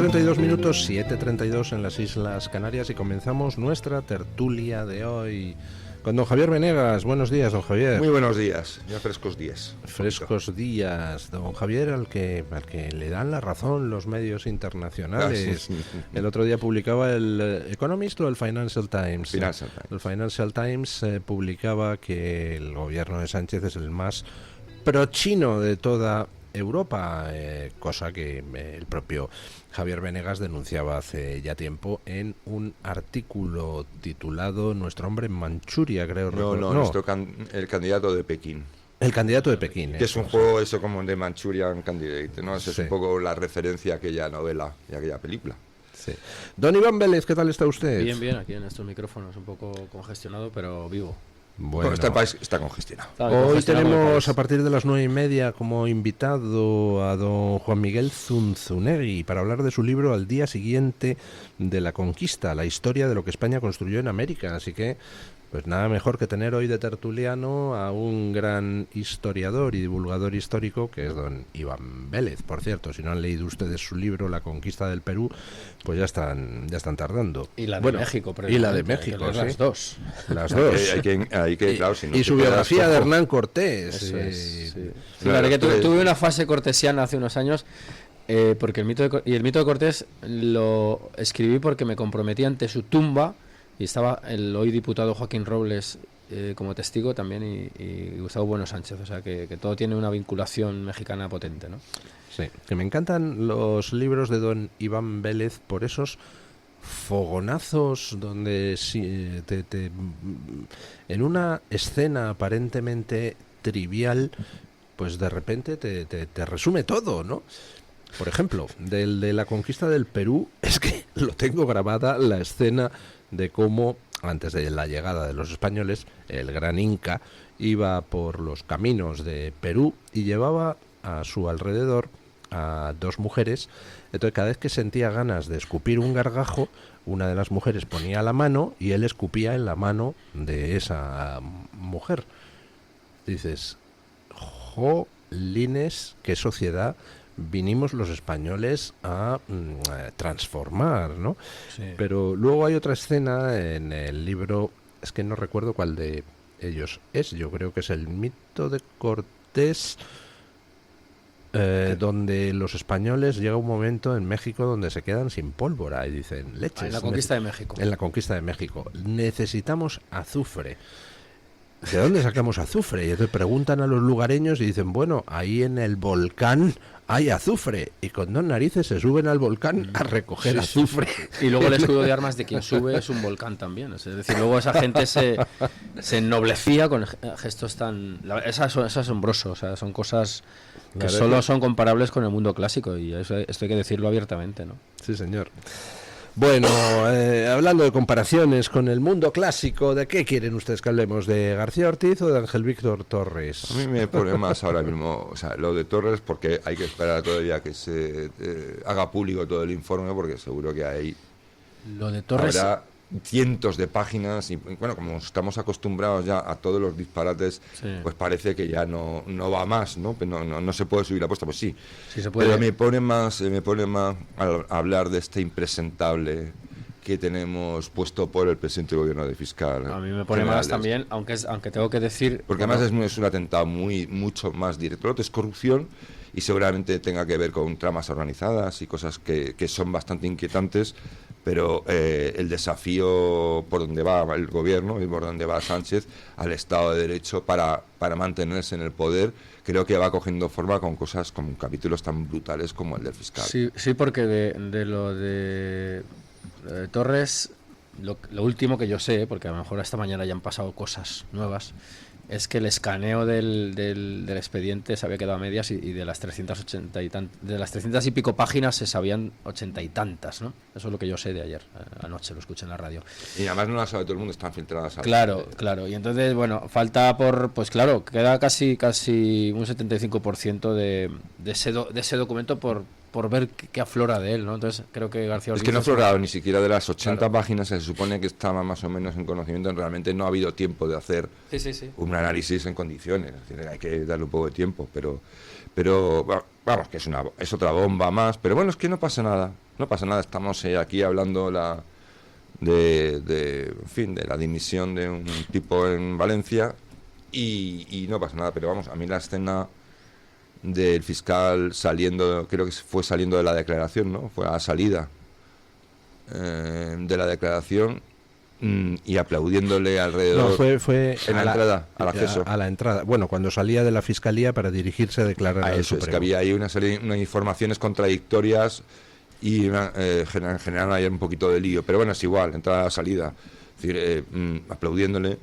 8:32 minutos, 7:32 en las Islas Canarias, y comenzamos nuestra tertulia de hoy con don Javier Venegas. Buenos días, don Javier. Muy buenos días, ya frescos días. Frescos días, don Javier, al que le dan la razón los medios internacionales. El otro día publicaba el Economist o el Financial Times. El Financial Times publicaba que el gobierno de Sánchez es el más pro-chino de toda Europa, cosa que el propio Javier Venegas denunciaba hace ya tiempo en un artículo titulado Nuestro hombre en Manchuria, creo. El candidato de Pekín. El candidato de Pekín. Que es un juego eso como de Manchurian Candidate, ¿no? Esa es un poco la referencia a aquella novela y a aquella película. Sí. Don Iván Vélez, ¿qué tal está usted? Bien, aquí en estos micrófonos, un poco congestionado, pero vivo. Bueno, este país está congestionado. Hoy tenemos a partir de las 9:30 como invitado a don Juan Miguel Zunzunegui para hablar de su libro Al día siguiente de la conquista, la historia de lo que España construyó en América. Así que, pues nada mejor que tener hoy de tertuliano a un gran historiador y divulgador histórico, que es don Iván Vélez. Por cierto, si no han leído ustedes su libro La conquista del Perú, pues ya están tardando. Y la de México, y la de México, sí. Las dos. Claro, si no y su biografía de Hernán Cortés. Claro, que tuve una fase cortesiana hace unos años, porque el mito de Cortés lo escribí porque me comprometí ante su tumba. Y estaba el hoy diputado Joaquín Robles como testigo también y Gustavo Bueno Sánchez, o sea que todo tiene una vinculación mexicana potente, ¿no? Sí, que me encantan los libros de don Iván Vélez por esos fogonazos donde en una escena aparentemente trivial, pues de repente te resume todo, ¿no? Por ejemplo, de la conquista del Perú, es que lo tengo grabada la escena de cómo, antes de la llegada de los españoles, el gran Inca iba por los caminos de Perú y llevaba a su alrededor a dos mujeres. Entonces, cada vez que sentía ganas de escupir un gargajo, una de las mujeres ponía la mano y él escupía en la mano de esa mujer. Dices, jolines, qué sociedad vinimos los españoles a transformar, ¿no? Sí. Pero luego hay otra escena en el libro, es que no recuerdo cuál de ellos es, yo creo que es el mito de Cortés, donde los españoles llega un momento en México donde se quedan sin pólvora y dicen, leches. En la conquista de México. En la conquista de México. Necesitamos azufre. ¿De dónde sacamos azufre? Y entonces preguntan a los lugareños y dicen, bueno, ahí en el volcán hay azufre. Y con dos narices se suben al volcán a recoger azufre. Y luego el escudo de armas de quien sube es un volcán también. Es decir, luego esa gente se ennoblecía con gestos tan... Es asombroso, o sea, son cosas que solo son comparables con el mundo clásico y esto hay que decirlo abiertamente, ¿no? Sí, señor. Bueno, hablando de comparaciones con el mundo clásico, ¿de qué quieren ustedes que hablemos? ¿De García Ortiz o de Ángel Víctor Torres? A mí me pone más ahora mismo, o sea, lo de Torres, porque hay que esperar todavía que se haga público todo el informe, porque seguro que hay... Lo de Torres... Habrá cientos de páginas y, bueno, como estamos acostumbrados ya a todos los disparates, sí, pues parece que ya no va más, ¿no? No se puede subir la apuesta, pues sí se puede. Pero me pone más al hablar de este impresentable que tenemos puesto por el presidente del gobierno de fiscal. A mí me pone más también, aunque tengo que decir... Porque además es un atentado mucho más directo. Lo otro es corrupción y seguramente tenga que ver con tramas organizadas y cosas que son bastante inquietantes, pero el desafío por donde va el gobierno y por donde va Sánchez al Estado de Derecho para mantenerse en el poder, creo que va cogiendo forma con cosas, con capítulos tan brutales como el del fiscal. Sí, porque de lo de Torres, lo último que yo sé, porque a lo mejor esta mañana ya han pasado cosas nuevas, es que el escaneo del expediente se había quedado a medias y de las 380 de las 300 y pico páginas se sabían 80 y tantas, ¿no? Eso es lo que yo sé de ayer, anoche lo escuché en la radio. Y además no las sabe todo el mundo, están filtradas. Claro, y entonces, bueno, falta queda casi un 75% de ese documento por por ver qué aflora de él, ¿no? Entonces creo que García Es Ortiz que no ha aflorado ni siquiera de las 80 Claro. páginas que se supone que estaba más o menos en conocimiento. Realmente no ha habido tiempo de hacer Sí. un análisis en condiciones. Es decir, hay que darle un poco de tiempo, pero vamos, que es otra bomba más. Pero bueno, es que no pasa nada. No pasa nada. Estamos aquí hablando en fin, de la dimisión de un tipo en Valencia y no pasa nada. Pero vamos, a mí la escena del fiscal saliendo, creo que fue saliendo de la declaración, ¿no? Fue a la salida de la declaración y aplaudiéndole alrededor. No, fue en la entrada, al acceso. A la entrada. Bueno, cuando salía de la fiscalía para dirigirse a declarar al Eso, es que Supremo. había ahí una serie de informaciones contradictorias y generaron ahí un poquito de lío. Pero bueno, es igual, entrada a salida. Es decir, aplaudiéndole.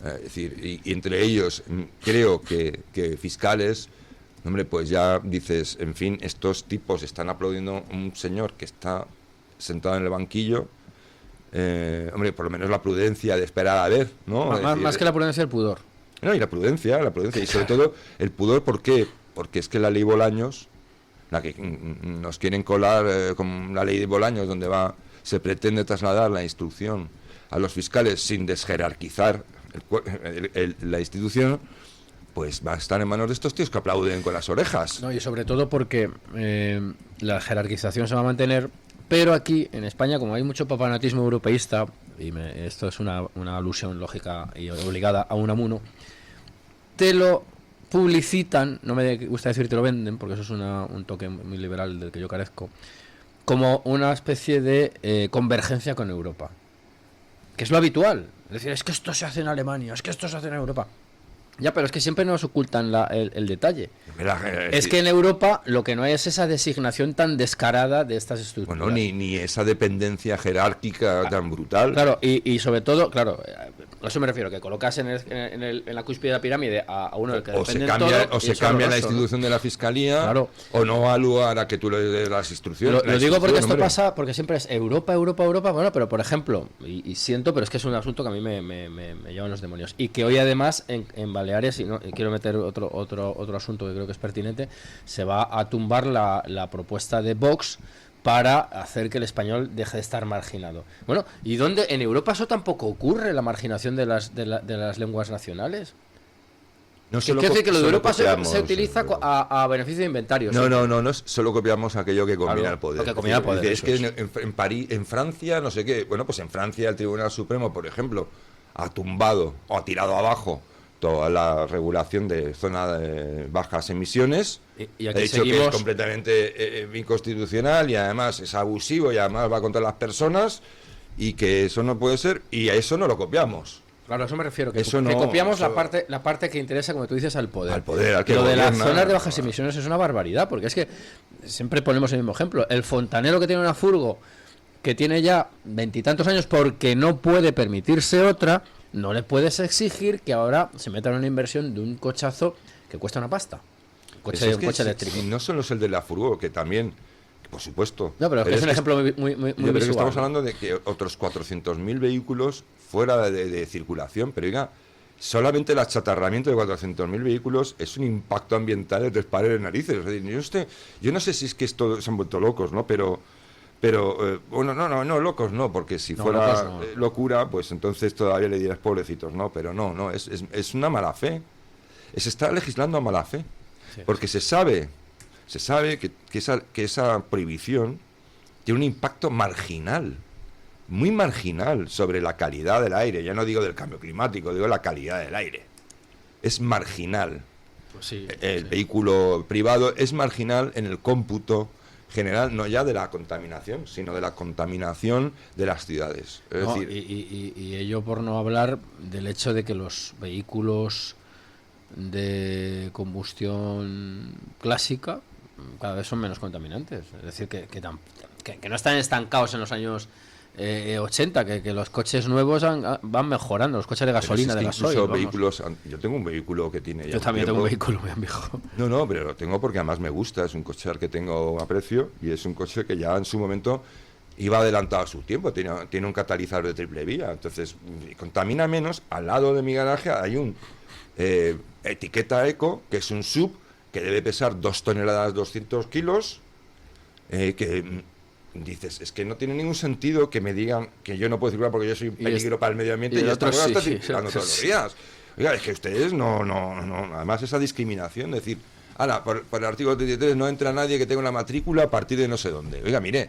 Es decir, y entre ellos, creo que fiscales. Hombre, pues ya dices, en fin, estos tipos están aplaudiendo a un señor que está sentado en el banquillo. Hombre, por lo menos la prudencia de esperar a ver, ¿no? Más que la prudencia, el pudor. No, y la prudencia, y sobre todo el pudor, ¿por qué? Porque es que la ley Bolaños, la que nos quieren colar con la ley de Bolaños, donde se pretende trasladar la instrucción a los fiscales sin desjerarquizar la institución, pues va a estar en manos de estos tíos que aplauden con las orejas. No, y sobre todo porque la jerarquización se va a mantener, pero aquí en España, como hay mucho papanatismo europeísta, y esto es una alusión lógica y obligada a Unamuno, te lo publicitan, no me gusta decir te lo venden, porque eso es un toque muy liberal del que yo carezco, como una especie de convergencia con Europa, que es lo habitual. Es decir, es que esto se hace en Alemania, es que esto se hace en Europa. Ya, pero es que siempre nos ocultan el detalle. Es que en Europa lo que no hay es esa designación tan descarada de estas estructuras. Bueno, ni esa dependencia jerárquica tan brutal. Claro, y sobre todo, claro, a eso me refiero, que colocas en la cúspide de la pirámide a uno del que depende todo. O se cambia la institución de la fiscalía, claro, o no al lugar a que tú le des las instrucciones. Lo digo porque esto pasa, porque siempre es Europa. Bueno, pero por ejemplo, y siento, pero es que es un asunto que a mí me llevan los demonios. Y que hoy además en Baleares, y quiero meter otro asunto que creo que es pertinente, se va a tumbar la propuesta de Vox para hacer que el español deje de estar marginado. Bueno, ¿y dónde? En Europa eso tampoco ocurre, la marginación de las lenguas nacionales. No Quiero decir que lo de Europa se utiliza a beneficio de inventarios. No, solo copiamos aquello que combina el poder. Que combina el poder. Es que en París, en Francia, no sé qué. Bueno, pues en Francia el Tribunal Supremo, por ejemplo, ha tumbado o ha tirado abajo toda la regulación de zona de bajas emisiones. Y ha aquí dicho seguimos... que es completamente inconstitucional y además es abusivo y además va contra las personas y que eso no puede ser, y a eso no lo copiamos. Claro, a eso me refiero, que Eso copiamos eso... la parte que interesa, como tú dices, al poder. Al poder, al que lo de gobierna, las zonas de bajas emisiones es una barbaridad, porque es que siempre ponemos el mismo ejemplo. El fontanero que tiene una furgo que tiene ya 20 y tantos años porque no puede permitirse otra, no le puedes exigir que ahora se meta en una inversión de un cochazo que cuesta una pasta. Un coche eléctrico. Y no solo es el de la furgo, que también, por supuesto. No, pero es un ejemplo muy pero visual. Estamos hablando de que otros 400.000 vehículos fuera de circulación, pero oiga, solamente el achatarramiento de 400.000 vehículos es un impacto ambiental de 3 pares de narices. Es decir, yo no sé si es que esto se han vuelto locos, ¿no? Pero bueno, no, locos no, porque si fuera locura, pues entonces todavía le dirás pobrecitos, ¿no? Pero no, es una mala fe. Se está legislando a mala fe, sí. Porque se sabe que esa prohibición tiene un impacto marginal, muy marginal sobre la calidad del aire. Ya no digo del cambio climático, digo la calidad del aire. Es marginal. Pues sí, el vehículo privado es marginal en el cómputo general, no ya de la contaminación, sino de la contaminación de las ciudades. Es decir, y ello por no hablar del hecho de que los vehículos de combustión clásica cada vez son menos contaminantes. Es decir, que no están estancados en los años 80, que los coches nuevos van mejorando, los coches de gasolina, de gasoil. Vehículos, yo tengo un vehículo que tiene ya. Yo también tengo un vehículo muy viejo. No, pero lo tengo porque además me gusta, es un coche al que tengo aprecio y es un coche que ya en su momento iba adelantado a su tiempo, tiene un catalizador de triple vía, entonces contamina menos. Al lado de mi garaje hay un etiqueta eco, que es un sub que debe pesar 2 toneladas 200 kilos, que dices, es que no tiene ningún sentido que me digan que yo no puedo circular porque yo soy un peligro para el medio ambiente y esta persona está circulando todos los días. Oiga, es que ustedes no, además esa discriminación, es decir, ahora, por el artículo 33 no entra nadie que tenga una matrícula a partir de no sé dónde. Oiga, mire.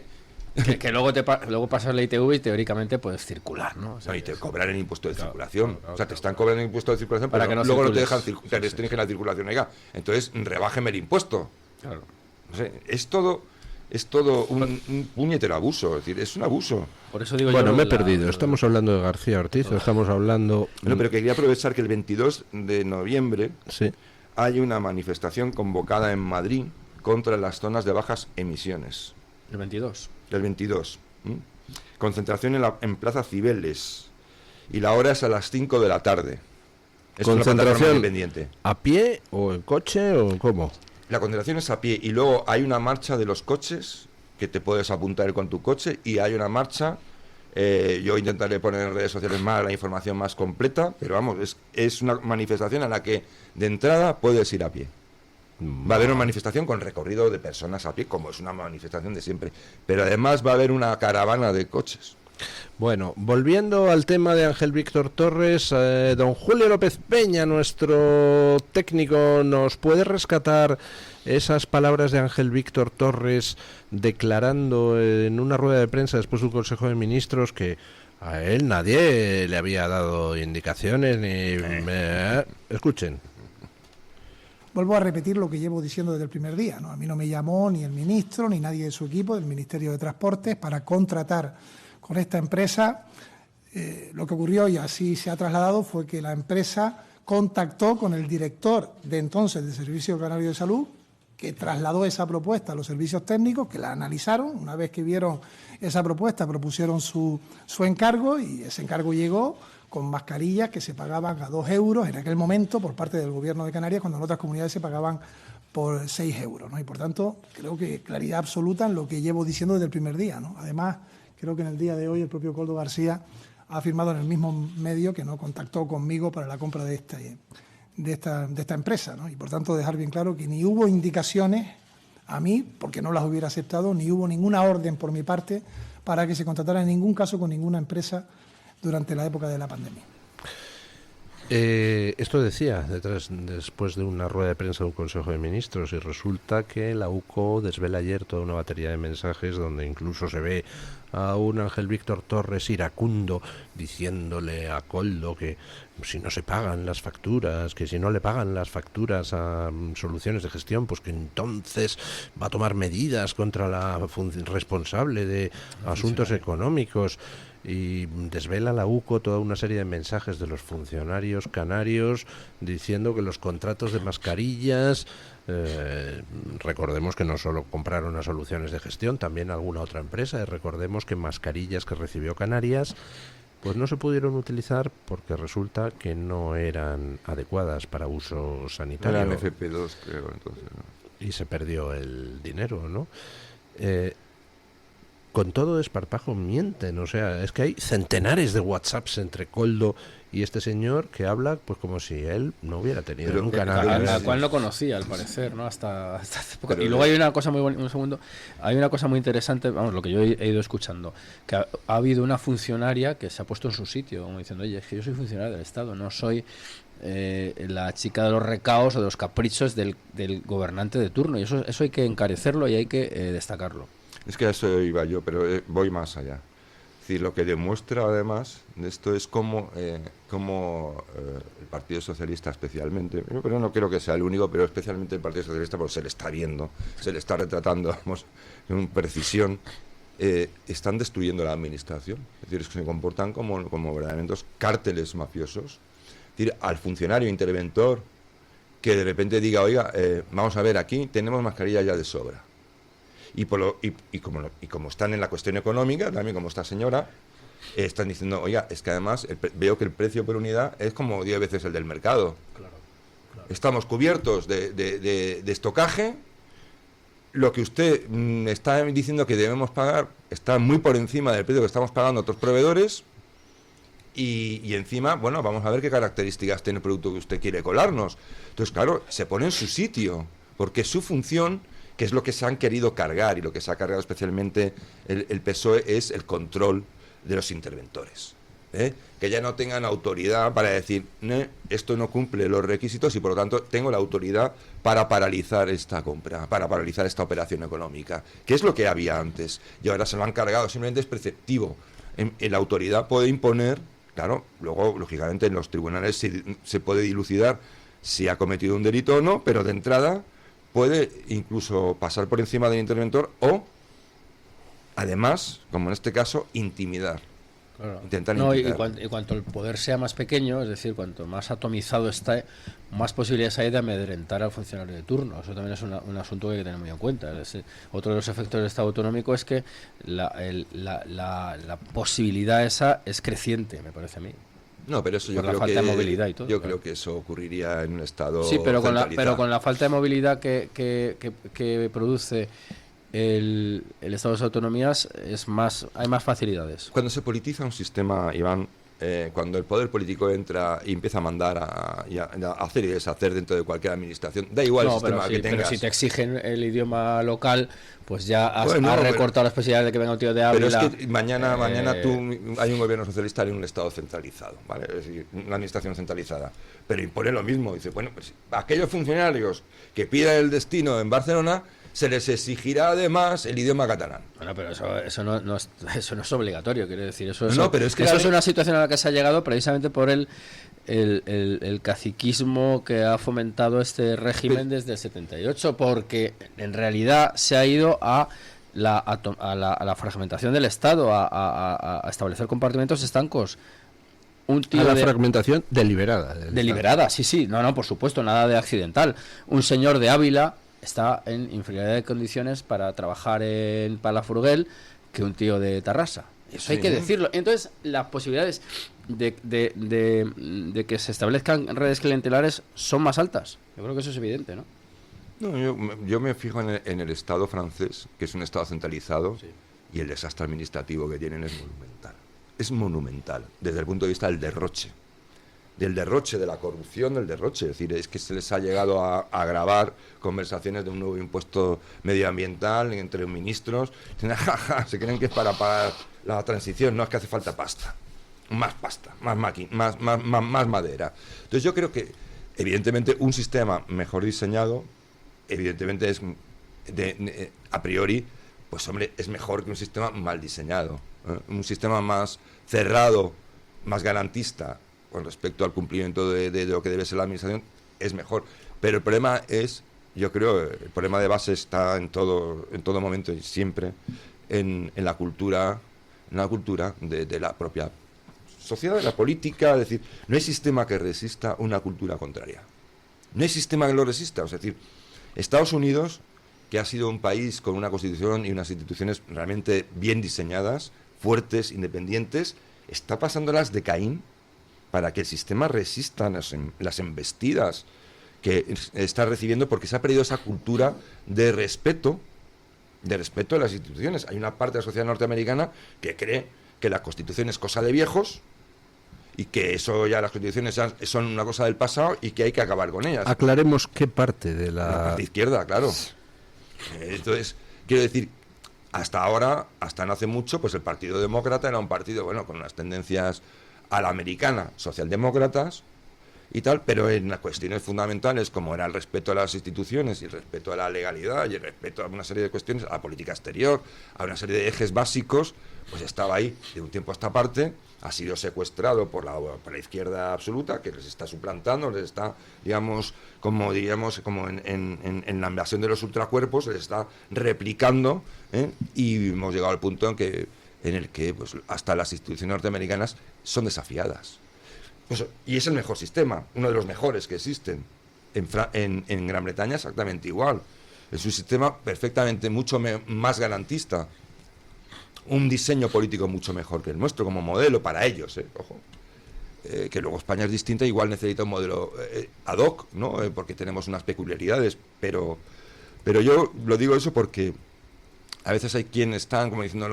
Que luego pasas la ITV y teóricamente puedes circular, ¿no? O sea, y te cobran el impuesto de circulación. O sea, te están cobrando el impuesto de circulación, pero para que no luego no te circules. dejan circular, te restringen la circulación. Oiga, entonces rebájeme el impuesto. Claro. No sé, es todo un puñetero abuso, es decir, es un abuso. Por eso digo Bueno, yo, me he perdido. ¿Estamos hablando de García Ortiz o estamos hablando...? No, pero quería aprovechar que el 22 de noviembre Sí. hay una manifestación convocada en Madrid contra las zonas de bajas emisiones. El 22. El 22. Concentración en Plaza Cibeles. Y la hora es a las 5 de la tarde. Es una plataforma Concentración independiente. ¿a pie o en coche o cómo? La concentración es a pie y luego hay una marcha de los coches que te puedes apuntar con tu coche y hay una marcha, yo intentaré poner en redes sociales más la información más completa, pero vamos, es una manifestación a la que de entrada puedes ir a pie. Va a haber una manifestación con recorrido de personas a pie, como es una manifestación de siempre, pero además va a haber una caravana de coches. Bueno, volviendo al tema de Ángel Víctor Torres, don Julio López Peña, nuestro técnico, ¿nos puede rescatar esas palabras de Ángel Víctor Torres declarando en una rueda de prensa después de un Consejo de Ministros que a él nadie le había dado indicaciones ni... Escuchen. Vuelvo a repetir lo que llevo diciendo desde el primer día, ¿no? A mí no me llamó ni el ministro ni nadie de su equipo del Ministerio de Transportes para contratar con esta empresa. Lo que ocurrió, y así se ha trasladado, fue que la empresa contactó con el director de entonces del Servicio Canario de Salud, que trasladó esa propuesta a los servicios técnicos, que la analizaron. Una vez que vieron esa propuesta, propusieron su encargo, y ese encargo llegó con mascarillas que se pagaban a 2 euros en aquel momento por parte del Gobierno de Canarias, cuando en otras comunidades se pagaban por 6 euros, ¿no? Y por tanto, creo que claridad absoluta en lo que llevo diciendo desde el primer día, ¿no? Además, creo que en el día de hoy el propio Koldo García ha afirmado en el mismo medio que no contactó conmigo para la compra de esta empresa, ¿no? Y por tanto dejar bien claro que ni hubo indicaciones a mí, porque no las hubiera aceptado, ni hubo ninguna orden por mi parte para que se contratara en ningún caso con ninguna empresa durante la época de la pandemia. Esto decía después de una rueda de prensa de un Consejo de Ministros, y resulta que la UCO desvela ayer toda una batería de mensajes donde incluso se ve a un Ángel Víctor Torres iracundo diciéndole a Koldo que si no se pagan las facturas, que si no le pagan las facturas a Soluciones de Gestión, pues que entonces va a tomar medidas contra la responsable de asuntos económicos. Y desvela la UCO toda una serie de mensajes de los funcionarios canarios diciendo que los contratos de mascarillas, recordemos que no solo compraron a Soluciones de Gestión, también alguna otra empresa, y recordemos que mascarillas que recibió Canarias pues no se pudieron utilizar porque resulta que no eran adecuadas para uso sanitario. Eran FP2, creo, entonces, ¿no? Y se perdió el dinero, ¿no? Con todo desparpajo mienten, o sea, es que hay centenares de WhatsApps entre Koldo y este señor que habla pues como si él no hubiera tenido nunca nada. A la cual no conocía, al parecer, ¿no? Hasta hace poco. Y luego hay una cosa muy bonita, un segundo, hay una cosa muy interesante, vamos, lo que yo he ido escuchando, que ha habido una funcionaria que se ha puesto en su sitio, como diciendo, oye, es que yo soy funcionaria del Estado, no soy la chica de los recaos o de los caprichos del gobernante de turno, y eso hay que encarecerlo y hay que destacarlo. Es que a eso iba yo, pero voy más allá. Es decir, lo que demuestra además de esto es cómo el Partido Socialista especialmente, pero no creo que sea el único, pero especialmente el Partido Socialista, porque se le está viendo, se le está retratando, vamos, con precisión, están destruyendo la administración. Es decir, es que se comportan como verdaderos cárteles mafiosos. Es decir, al funcionario interventor que de repente diga, oiga, vamos a ver, aquí tenemos mascarilla ya de sobra. Y como están en la cuestión económica, también como esta señora, están diciendo, oiga, es que además veo que el precio por unidad es como 10 veces el del mercado. Claro. Estamos cubiertos de estocaje, lo que usted está diciendo que debemos pagar está muy por encima del precio que estamos pagando a otros proveedores, y encima, bueno, vamos a ver qué características tiene el producto que usted quiere colarnos. Entonces, claro, se pone en su sitio, porque su función que es lo que se han querido cargar, y lo que se ha cargado especialmente el PSOE es el control de los interventores. Que ya no tengan autoridad para decir, esto no cumple los requisitos y por lo tanto tengo la autoridad para paralizar esta compra, para paralizar esta operación económica, que es lo que había antes, y ahora se lo han cargado. Simplemente es preceptivo. La autoridad puede imponer, claro, luego lógicamente en los tribunales se puede dilucidar si ha cometido un delito o no, pero de entrada puede incluso pasar por encima del interventor o, además, como en este caso, intimidar. Claro. Intentar no, intimidar. y cuanto el poder sea más pequeño, es decir, cuanto más atomizado está, más posibilidades hay de amedrentar al funcionario de turno. Eso también es un asunto que hay que tener muy en cuenta. Otro de los efectos del Estado autonómico es que la posibilidad esa es creciente, me parece a mí. No, pero eso yo Por la creo falta que de movilidad y todo, yo claro. creo que eso ocurriría en un estado Sí, pero centralizado. con la falta de movilidad que produce el Estado de las autonomías hay más facilidades. Cuando se politiza un sistema, Iván, cuando el poder político entra y empieza a mandar a hacer y deshacer dentro de cualquier administración, da igual el sistema que tengas. Pero si te exigen el idioma local, pues ya has Bueno, recortado las posibilidades de que venga un tío de Ávila. Pero es que mañana hay un gobierno socialista en un estado centralizado, ¿vale? Es decir, una administración centralizada. Pero impone lo mismo. Dice, bueno, pues aquellos funcionarios que pidan el destino en Barcelona, se les exigirá además el idioma catalán. Bueno, pero eso no es obligatorio, quiero decir. Eso es una situación a la que se ha llegado precisamente por el caciquismo que ha fomentado este régimen desde el 78, porque en realidad se ha ido a la fragmentación del Estado, a establecer compartimentos estancos. La fragmentación deliberada. Deliberada, sí, no, por supuesto, nada de accidental. Un señor de Ávila está en inferioridad de condiciones para trabajar en Palafrugell que un tío de Tarrasa. Eso hay que decirlo. Entonces, las posibilidades de que se establezcan redes clientelares son más altas. Yo creo que eso es evidente, ¿no? No, yo me fijo en el Estado francés, que es un Estado centralizado, Sí. y el desastre administrativo que tienen es monumental. Es monumental, desde el punto de vista del derroche, de la corrupción, del derroche. Es decir, es que se les ha llegado a grabar conversaciones de un nuevo impuesto medioambiental entre ministros. Se creen que es para pagar la transición. No, es que hace falta pasta, más máquina, más madera. Entonces yo creo que, evidentemente, un sistema mejor diseñado, evidentemente es a priori, pues hombre, es mejor que un sistema mal diseñado. Un sistema más cerrado, más garantista con respecto al cumplimiento de lo que debe ser la administración, es mejor. Pero el problema es, yo creo, el problema de base está en todo momento y siempre en la cultura de la propia sociedad, de la política. Es decir, no hay sistema que resista una cultura contraria. No hay sistema que lo resista. Es decir, Estados Unidos, que ha sido un país con una constitución y unas instituciones realmente bien diseñadas, fuertes, independientes, está pasándolas de Caín para que el sistema resista las embestidas que está recibiendo, porque se ha perdido esa cultura de respeto de las instituciones. Hay una parte de la sociedad norteamericana que cree que la Constitución es cosa de viejos y que eso ya, las constituciones son una cosa del pasado y que hay que acabar con ellas. Aclaremos qué parte de La la... parte izquierda, claro. Entonces, quiero decir, hasta ahora, hasta no hace mucho, pues el Partido Demócrata era un partido, bueno, con unas tendencias a la americana, socialdemócratas y tal, pero en las cuestiones fundamentales, como era el respeto a las instituciones y el respeto a la legalidad y el respeto a una serie de cuestiones, a la política exterior, a una serie de ejes básicos, pues estaba ahí. De un tiempo a esta parte ha sido secuestrado por la izquierda absoluta, que les está suplantando, les está, como en la invasión de los ultracuerpos, les está replicando, y hemos llegado al punto en el que pues, hasta las instituciones norteamericanas son desafiadas. Pues, y es el mejor sistema, uno de los mejores que existen. En Gran Bretaña exactamente igual. Es un sistema perfectamente mucho más garantista. Un diseño político mucho mejor que el nuestro como modelo para ellos, ojo. Que luego España es distinta, igual necesita un modelo ad hoc, ¿no? Porque tenemos unas peculiaridades, pero yo lo digo eso porque a veces hay quienes están como diciendo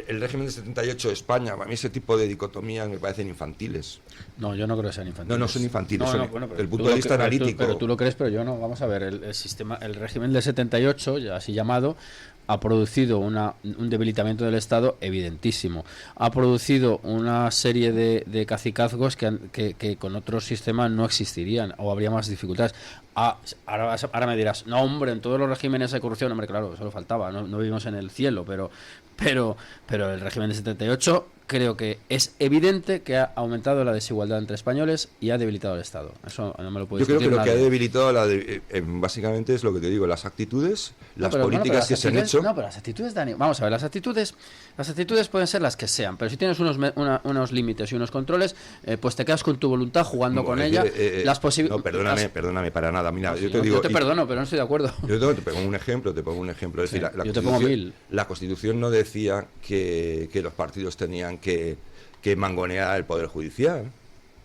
El régimen de 78 de España, a mí ese tipo de dicotomías me parecen infantiles. No, yo no creo que sean infantiles. No son infantiles. No, bueno, el punto de vista analítico. Pero tú lo crees, pero yo no. Vamos a ver, el sistema, el régimen del 78, ya así llamado, ha producido un debilitamiento del Estado evidentísimo. Ha producido una serie de cacicazgos que con otros sistemas no existirían o habría más dificultades. Ahora me dirás, no, hombre, en todos los regímenes hay corrupción. Hombre, claro, eso lo faltaba, no vivimos en el cielo, pero el régimen de 78 creo que es evidente que ha aumentado la desigualdad entre españoles y ha debilitado el Estado. Eso no me lo puedo discutir. Yo creo que nadie. lo que ha debilitado básicamente es lo que te digo, las actitudes, las políticas que se han hecho. No, pero las actitudes, Dani, vamos a ver, las actitudes pueden ser las que sean, pero si tienes unos límites y unos controles, pues te quedas con tu voluntad jugando con ella. No, perdóname, para nada. Mira, no, yo te digo. Yo te perdono, pero no estoy de acuerdo. Yo te pongo un ejemplo. Es decir, yo te pongo 1000. La Constitución no decía que los partidos tenían que mangonear el Poder Judicial.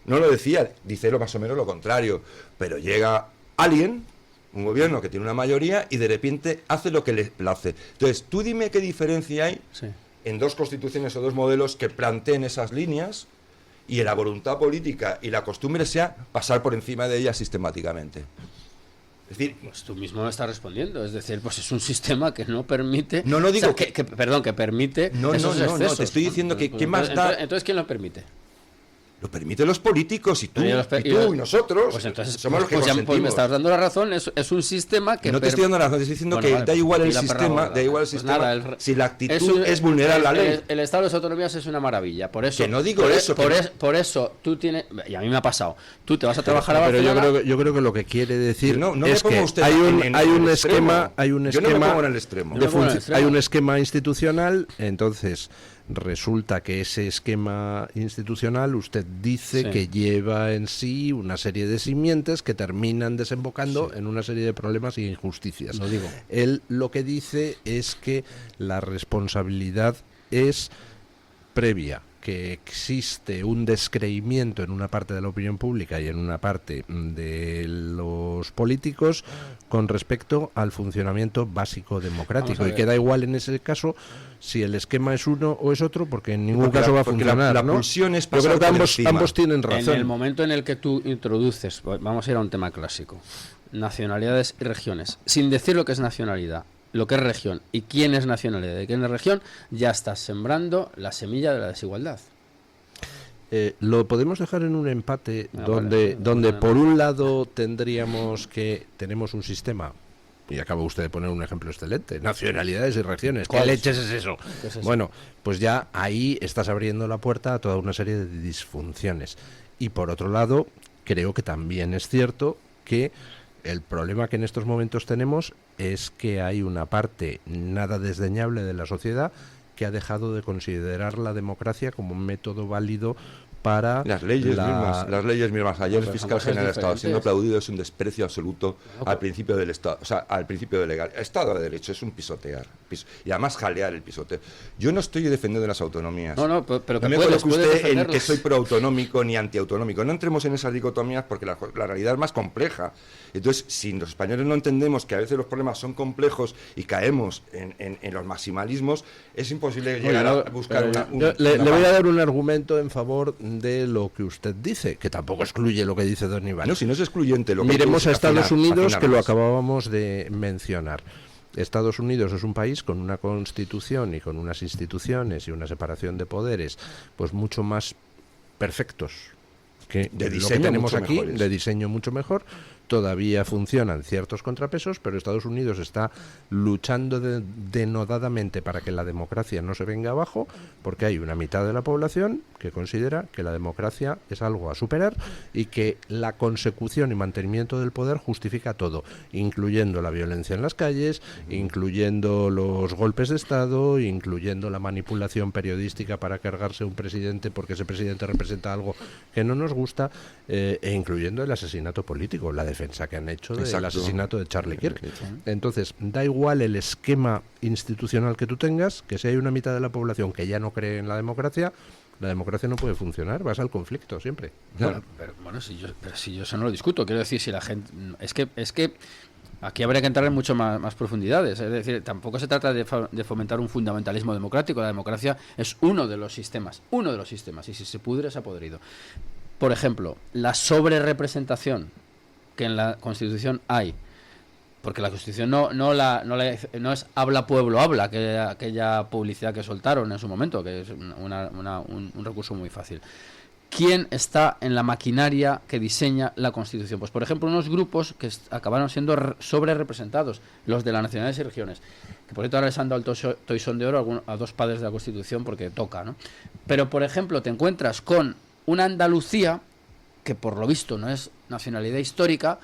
No lo decía, dice más o menos lo contrario. Pero llega alguien, un gobierno que tiene una mayoría, y de repente hace lo que le place. Entonces, tú dime qué diferencia hay en dos constituciones o dos modelos que planteen esas líneas y la voluntad política y la costumbre sea pasar por encima de ellas sistemáticamente. Es decir, pues tú mismo me estás respondiendo, es decir, pues es un sistema que no permite. No digo, o sea, que permite. No, te estoy diciendo que ¿qué más da? Entonces, ¿quién lo permite? Lo permiten los políticos y tú y nosotros. Pues entonces somos los que consentimos. Pues me estás dando la razón, es un sistema que no te estoy dando la razón, te estoy diciendo que da igual el sistema, si la actitud es vulnerar la ley. El Estado de las autonomías es una maravilla, por eso. Que no digo eso. Por eso tú tienes, y a mí me ha pasado, tú te vas a trabajar a Barcelona. Pero yo creo que lo que quiere decir es que hay un esquema, hay un esquema institucional, entonces resulta que ese esquema institucional usted dice que lleva en sí una serie de simientes que terminan desembocando en una serie de problemas e injusticias. Lo digo. Él lo que dice es que la responsabilidad es previa, que existe un descreimiento en una parte de la opinión pública y en una parte de los políticos con respecto al funcionamiento básico democrático, y que da igual en ese caso si el esquema es uno o es otro, porque en ningún caso va a funcionar. La pulsión es pasar. Yo creo que ambos tienen razón. En el momento en el que tú introduces, vamos a ir a un tema clásico, nacionalidades y regiones, sin decir lo que es nacionalidad, lo que es región y quién es nacionalidad y quién es región, ya estás sembrando la semilla de la desigualdad. Lo podemos dejar en un empate donde por un lado tenemos un sistema, y acaba usted de poner un ejemplo excelente, nacionalidades y regiones. ¿Qué leches es eso? ¿Qué es eso? Bueno, pues ya ahí estás abriendo la puerta a toda una serie de disfunciones. Y por otro lado, creo que también es cierto que el problema que en estos momentos tenemos es que hay una parte nada desdeñable de la sociedad que ha dejado de considerar la democracia como un método válido para las leyes mismas. Ayer el fiscal general del Estado siendo aplaudido es un desprecio absoluto al principio del Estado, o sea, al principio de legal. Estado de Derecho es un pisotear y además jalear el pisoteo. Yo no estoy defendiendo las autonomías. No, pero no me coloque usted en que soy proautonómico ni antiautonómico. No entremos en esas dicotomías porque la realidad es más compleja. Entonces, si los españoles no entendemos que a veces los problemas son complejos y caemos en los maximalismos, es imposible llegar a buscar le voy a dar un argumento en favor de lo que usted dice, que tampoco excluye lo que dice don Iván. No, si no es excluyente. Miremos a Estados Unidos, que lo acabábamos de mencionar. Estados Unidos es un país con una constitución y con unas instituciones y una separación de poderes pues mucho más perfectos que lo que tenemos aquí, de diseño mucho mejor. Todavía funcionan ciertos contrapesos, pero Estados Unidos está luchando denodadamente para que la democracia no se venga abajo, porque hay una mitad de la población que considera que la democracia es algo a superar y que la consecución y mantenimiento del poder justifica todo, incluyendo la violencia en las calles, incluyendo los golpes de Estado, incluyendo la manipulación periodística para cargarse un presidente porque ese presidente representa algo que no nos gusta, e incluyendo el asesinato político, la defensa que han hecho del asesinato de Charlie Kirk. Entonces, da igual el esquema institucional que tú tengas, que si hay una mitad de la población que ya no cree en la democracia no puede funcionar, vas al conflicto siempre. Bueno, pero si yo eso no lo discuto, quiero decir, si la gente es que Aquí habría que entrar en mucho más profundidades. Es decir, tampoco se trata de fomentar un fundamentalismo democrático. La democracia es uno de los sistemas, y si se pudre, se ha podrido. Por ejemplo, la sobrerepresentación que en la Constitución hay, porque la Constitución no es habla pueblo habla, aquella publicidad que soltaron en su momento, que es un recurso muy fácil. ¿Quién está en la maquinaria que diseña la Constitución? Pues, por ejemplo, unos grupos que acabaron siendo sobre representados, los de las nacionalidades y regiones, que por cierto ahora les han dado el toisón de oro a dos padres de la Constitución porque toca, ¿no? Pero, por ejemplo, te encuentras con una Andalucía que por lo visto no es nacionalidad histórica,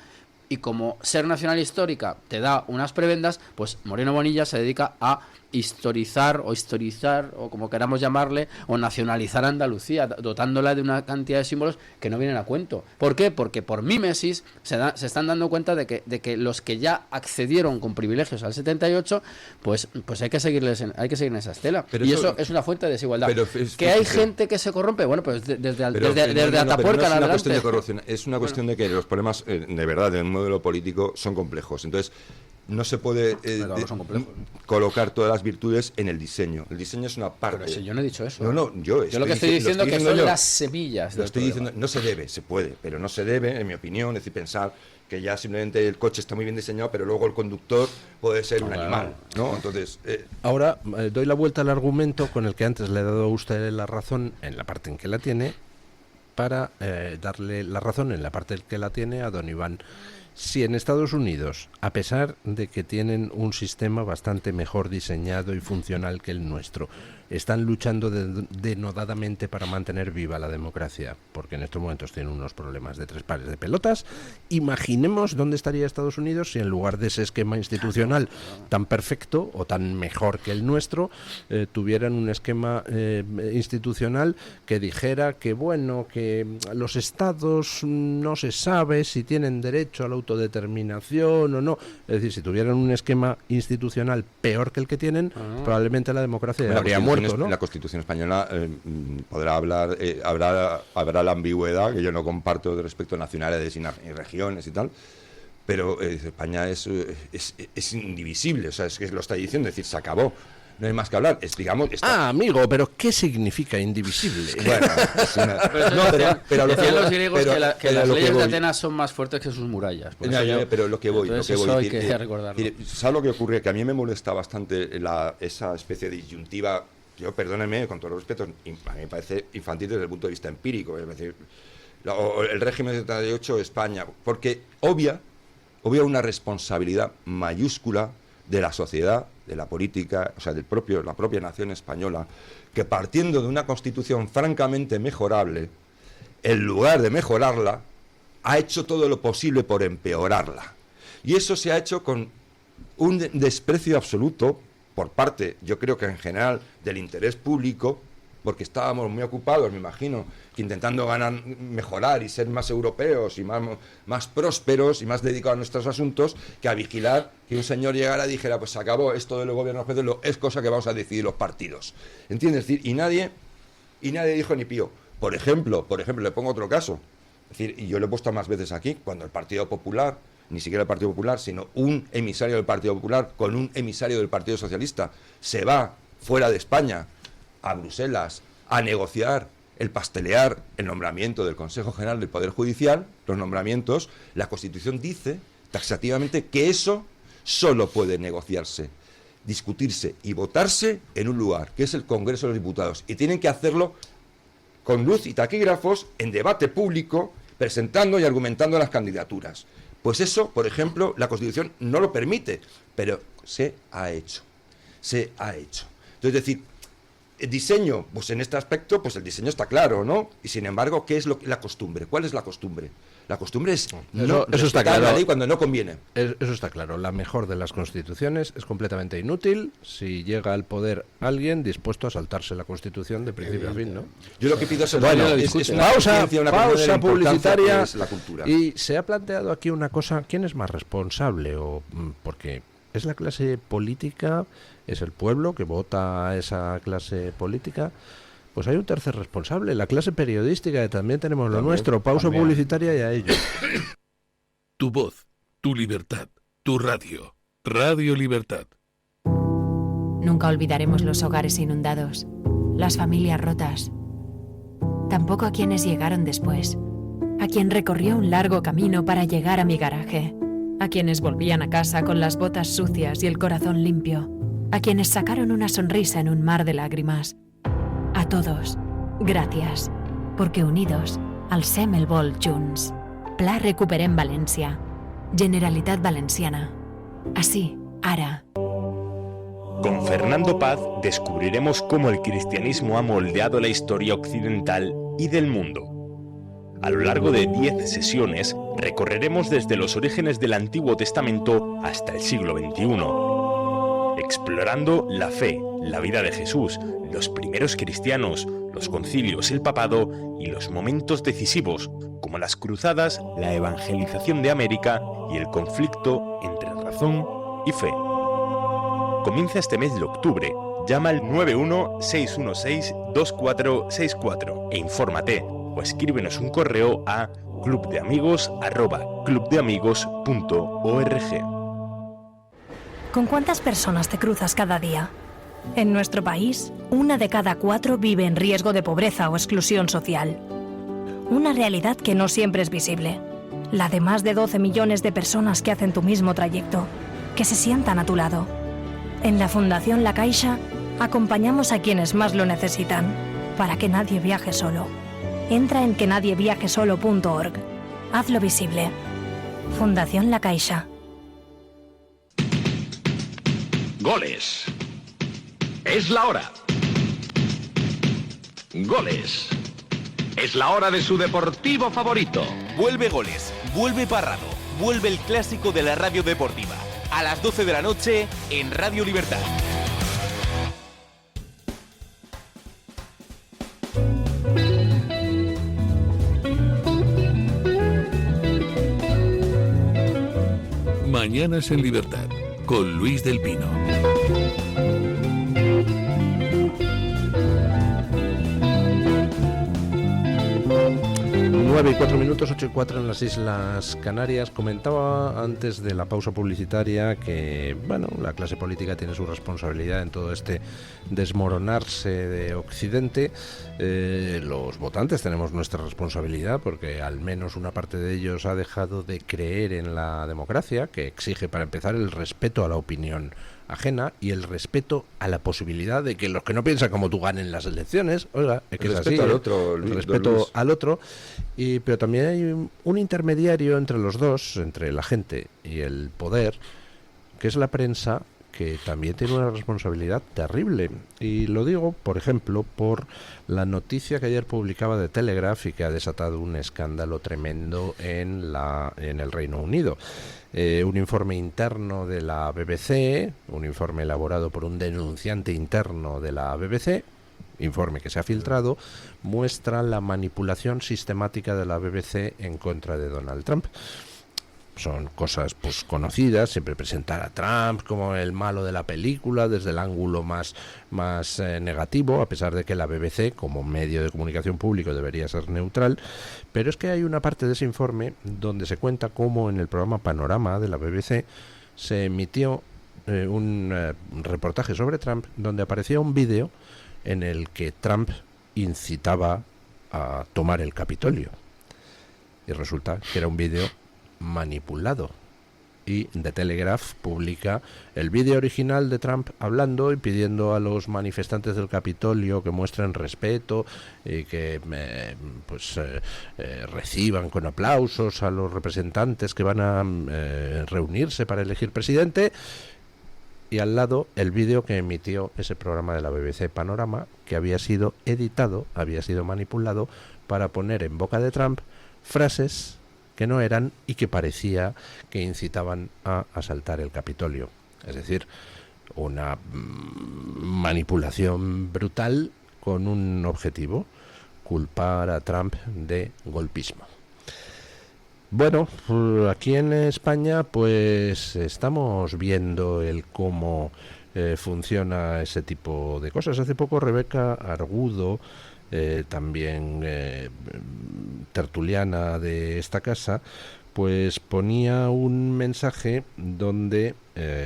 y como ser nacional histórica te da unas prebendas, pues Moreno Bonilla se dedica a historizar, o como queramos llamarle, o nacionalizar Andalucía, dotándola de una cantidad de símbolos que no vienen a cuento. ¿Por qué? Porque por mímesis se están dando cuenta de que los que ya accedieron con privilegios al 78, pues hay que seguir en esa estela. Pero y eso es una fuente de desigualdad. Que hay gente que se corrompe, bueno, pues desde Atapuerca en adelante. No es una cuestión de corrupción, corrupción, es una cuestión de que los problemas, de verdad, del modelo político son complejos. Entonces, no se puede colocar todas las virtudes en el diseño. El diseño es una parte. Pero si yo no he dicho eso. Yo lo que estoy diciendo es que son las semillas. Lo estoy diciendo, no se debe, se puede, pero no se debe, en mi opinión, es decir, pensar que ya simplemente el coche está muy bien diseñado, pero luego el conductor puede ser un animal, ¿no? Entonces, ahora doy la vuelta al argumento con el que antes le he dado a usted la razón en la parte en que la tiene, para darle la razón en la parte en que la tiene a don Iván. Si en Estados Unidos, a pesar de que tienen un sistema bastante mejor diseñado y funcional que el nuestro, están luchando denodadamente para mantener viva la democracia, porque en estos momentos tienen unos problemas de tres pares de pelotas, imaginemos dónde estaría Estados Unidos si en lugar de ese esquema institucional tan perfecto o tan mejor que el nuestro, tuvieran un esquema institucional que dijera que, bueno, que los estados no se sabe si tienen derecho a la autodeterminación o no. Es decir, si tuvieran un esquema institucional peor que el que tienen, probablemente la democracia habría muerto, ¿no? La Constitución española podrá hablar, habrá la ambigüedad que yo no comparto respecto a nacionalidades y regiones y tal, pero España es indivisible, o sea, es que lo está diciendo, es decir, se acabó. No hay más que hablar. Amigo, pero ¿qué significa indivisible? Bueno, pero decían los griegos que las leyes de Atenas son más fuertes que sus murallas. Pero lo que voy hay que recordarlo. ¿Sabes lo que ocurre? Que a mí me molesta bastante esa especie de disyuntiva. Yo, perdónenme, con todo respeto, a mí me parece infantil desde el punto de vista empírico. Es decir, el régimen de 78, España, porque obvia una responsabilidad mayúscula de la sociedad, de la política, o sea, la propia nación española, que partiendo de una constitución francamente mejorable, en lugar de mejorarla, ha hecho todo lo posible por empeorarla. Y eso se ha hecho con un desprecio absoluto por parte, yo creo que en general, del interés público, porque estábamos muy ocupados, me imagino, intentando mejorar y ser más europeos y más prósperos y más dedicados a nuestros asuntos, que a vigilar que un señor llegara y dijera, pues se acabó esto del gobierno español, es cosa que vamos a decidir los partidos. ¿Entiendes? Es decir, y nadie dijo ni pío. Por ejemplo, le pongo otro caso. Es decir, y yo lo he puesto más veces aquí, cuando el Partido Popular, ni siquiera el Partido Popular, sino un emisario del Partido Popular con un emisario del Partido Socialista, se va fuera de España a Bruselas a negociar, el pastelear el nombramiento del Consejo General del Poder Judicial, los nombramientos, la Constitución dice taxativamente que eso solo puede negociarse, discutirse y votarse en un lugar, que es el Congreso de los Diputados, y tienen que hacerlo con luz y taquígrafos, en debate público, presentando y argumentando las candidaturas. Pues eso, por ejemplo, la Constitución no lo permite, pero se ha hecho. Entonces, es decir, el diseño, pues en este aspecto, pues el diseño está claro, ¿no? Y sin embargo, ¿qué es la costumbre? ¿Cuál es la costumbre? La costumbre es no está claro. La ley cuando no conviene. Eso está claro. La mejor de las constituciones es completamente inútil si llega al poder alguien dispuesto a saltarse la Constitución de principio a fin, ¿no? Yo lo que pido es una pausa publicitaria. Es la cultura. Y se ha planteado aquí una cosa, ¿quién es más responsable? Porque es la clase política, es el pueblo que vota a esa clase política. Pues hay un tercer responsable, la clase periodística, que también tenemos lo nuestro. Pausa publicitaria y a ello. Tu voz, tu libertad, Tu radio, Radio Libertad. Nunca olvidaremos los hogares inundados, las familias rotas. Tampoco a quienes llegaron después, a quien recorrió un largo camino para llegar a mi garaje, a quienes volvían a casa con las botas sucias y el corazón limpio, a quienes sacaron una sonrisa en un mar de lágrimas. A todos, gracias, porque unidos alcem el vol junts. Pla Recuperem València. Generalitat Valenciana. Así, ara. Con Fernando Paz descubriremos cómo el cristianismo ha moldeado la historia occidental y del mundo. A lo largo de 10 sesiones recorreremos desde los orígenes del Antiguo Testamento hasta el siglo XXI, explorando la fe, la vida de Jesús, los primeros cristianos, los concilios, el papado y los momentos decisivos como las cruzadas, la evangelización de América y el conflicto entre razón y fe. Comienza este mes de octubre. Llama al 916162464 e infórmate o escríbenos un correo a clubdeamigos@clubdeamigos.org. ¿Con cuántas personas te cruzas cada día? En nuestro país, 1 de cada 4 vive en riesgo de pobreza o exclusión social. Una realidad que no siempre es visible. La de más de 12 millones de personas que hacen tu mismo trayecto, que se sientan a tu lado. En la Fundación La Caixa, acompañamos a quienes más lo necesitan, para que nadie viaje solo. Entra en quenadieviajesolo.org. Hazlo visible. Fundación La Caixa. Goles. Es la hora. Goles. Es la hora de su deportivo favorito. Vuelve Goles, vuelve Parrado, vuelve el clásico de la radio deportiva. A las 12 de la noche en Radio Libertad. Mañanas en Libertad, con Luis del Pino. 9:04, 8:04 en las Islas Canarias. Comentaba antes de la pausa publicitaria que, bueno, la clase política tiene su responsabilidad en todo este desmoronarse de Occidente. Los votantes tenemos nuestra responsabilidad porque al menos una parte de ellos ha dejado de creer en la democracia, que exige, para empezar, el respeto a la opinión ajena y el respeto a la posibilidad de que los que no piensan como tú ganen las elecciones. Oiga, es que el es respeto así, al otro, el Luis, respeto al otro. Pero también hay un intermediario entre los dos, entre la gente y el poder, que es la prensa, que también tiene una responsabilidad terrible. Y lo digo, por ejemplo, por la noticia que ayer publicaba The Telegraph y que ha desatado un escándalo tremendo en el Reino Unido. Un informe interno de la BBC, un informe elaborado por un denunciante interno de la BBC, informe que se ha filtrado, muestra la manipulación sistemática de la BBC en contra de Donald Trump. Son cosas pues conocidas, siempre presentar a Trump como el malo de la película desde el ángulo más negativo, a pesar de que la BBC como medio de comunicación público debería ser neutral. Pero es que hay una parte de ese informe donde se cuenta cómo en el programa Panorama de la BBC se emitió un reportaje sobre Trump donde aparecía un vídeo en el que Trump incitaba a tomar el Capitolio. Y resulta que era un vídeo manipulado. Y The Telegraph publica el vídeo original de Trump hablando y pidiendo a los manifestantes del Capitolio que muestren respeto y que reciban con aplausos a los representantes que van a reunirse para elegir presidente. Y al lado el vídeo que emitió ese programa de la BBC Panorama, que había sido editado, había sido manipulado para poner en boca de Trump frases que no eran y que parecía que incitaban a asaltar el Capitolio. Es decir, una manipulación brutal con un objetivo: culpar a Trump de golpismo. Bueno, aquí en España pues estamos viendo el cómo funciona ese tipo de cosas. Hace poco Rebeca Argudo, también tertuliana de esta casa, pues ponía un mensaje donde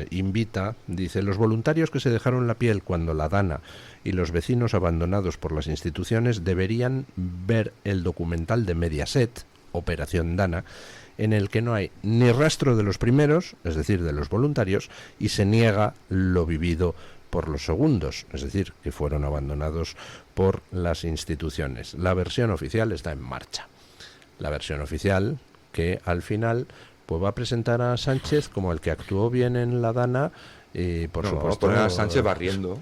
invita, dice: los voluntarios que se dejaron la piel cuando la Dana y los vecinos abandonados por las instituciones deberían ver el documental de Mediaset, Operación Dana, en el que no hay ni rastro de los primeros, es decir, de los voluntarios, y se niega lo vivido por los segundos, es decir, que fueron abandonados por las instituciones. La versión oficial está en marcha. La versión oficial que al final pues va a presentar a Sánchez como el que actuó bien en la Dana y por supuesto poner a Sánchez barriendo,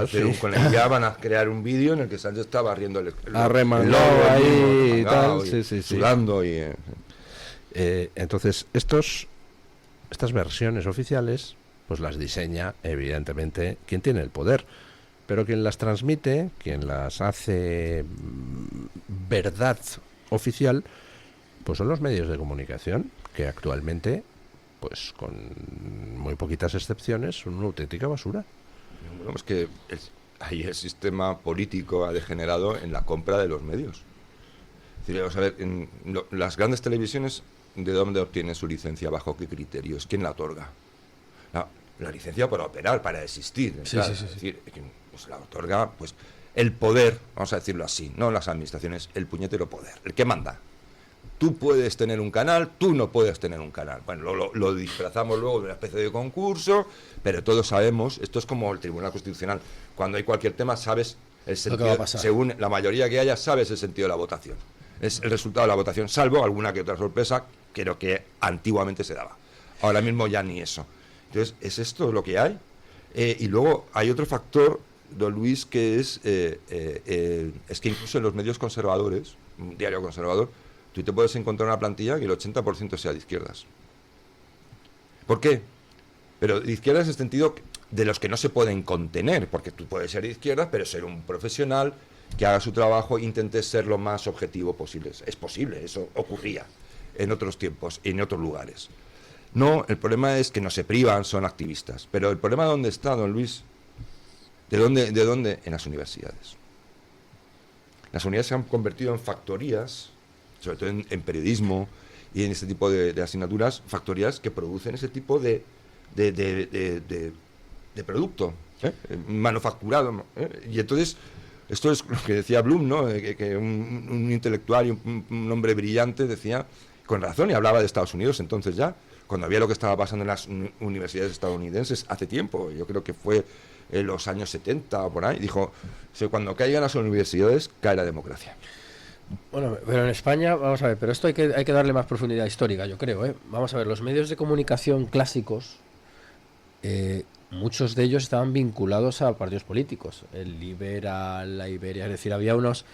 sí. Con el ya van a crear un vídeo en el que Sánchez está barriendo arremangado ahí y tal, sí. sudando y entonces estas versiones oficiales pues las diseña evidentemente quien tiene el poder, pero quien las transmite, quien las hace verdad oficial, pues son los medios de comunicación, que actualmente, pues con muy poquitas excepciones, son una auténtica basura. Bueno, es que ahí el sistema político ha degenerado en la compra de los medios. Es decir, vamos a ver, las grandes televisiones, ¿de dónde obtienen su licencia? ¿Bajo qué criterios? ¿Quién la otorga? La licencia para operar, para existir. Sí. Es decir, pues la otorga pues el poder, vamos a decirlo así, no las administraciones, el puñetero poder, el que manda. Tú puedes tener un canal, tú no puedes tener un canal. Bueno, lo disfrazamos luego de una especie de concurso, pero todos sabemos, esto es como el Tribunal Constitucional, cuando hay cualquier tema sabes el sentido, según la mayoría que haya, sabes el sentido de la votación. Es el resultado de la votación, salvo alguna que otra sorpresa, creo que antiguamente se daba. Ahora mismo ya ni eso. Entonces, ¿es esto lo que hay? Y luego hay otro factor, don Luis, que es que incluso en los medios conservadores, un diario conservador, tú te puedes encontrar una plantilla que el 80% sea de izquierdas. ¿Por qué? Pero de izquierdas en el sentido de los que no se pueden contener, porque tú puedes ser de izquierdas, pero ser un profesional que haga su trabajo e intente ser lo más objetivo posible. Es posible, eso ocurría en otros tiempos, en otros lugares. No, el problema es que no se privan, son activistas. Pero el problema, ¿dónde está, don Luis? ¿De dónde? En las universidades. Las universidades se han convertido en factorías, sobre todo en periodismo y en este tipo de asignaturas, factorías que producen ese tipo de producto manufacturado. Y entonces, esto es lo que decía Bloom, ¿no? Que un intelectual y un hombre brillante decía, con razón, y hablaba de Estados Unidos entonces ya, cuando había lo que estaba pasando en las universidades estadounidenses hace tiempo, yo creo que fue en los años 70 o por ahí, dijo, cuando caigan las universidades, cae la democracia. Bueno, pero en España, vamos a ver, pero esto hay que darle más profundidad histórica, yo creo, ¿eh? Vamos a ver, los medios de comunicación clásicos, muchos de ellos estaban vinculados a partidos políticos, el Liberal, la Iberia, es decir, había unos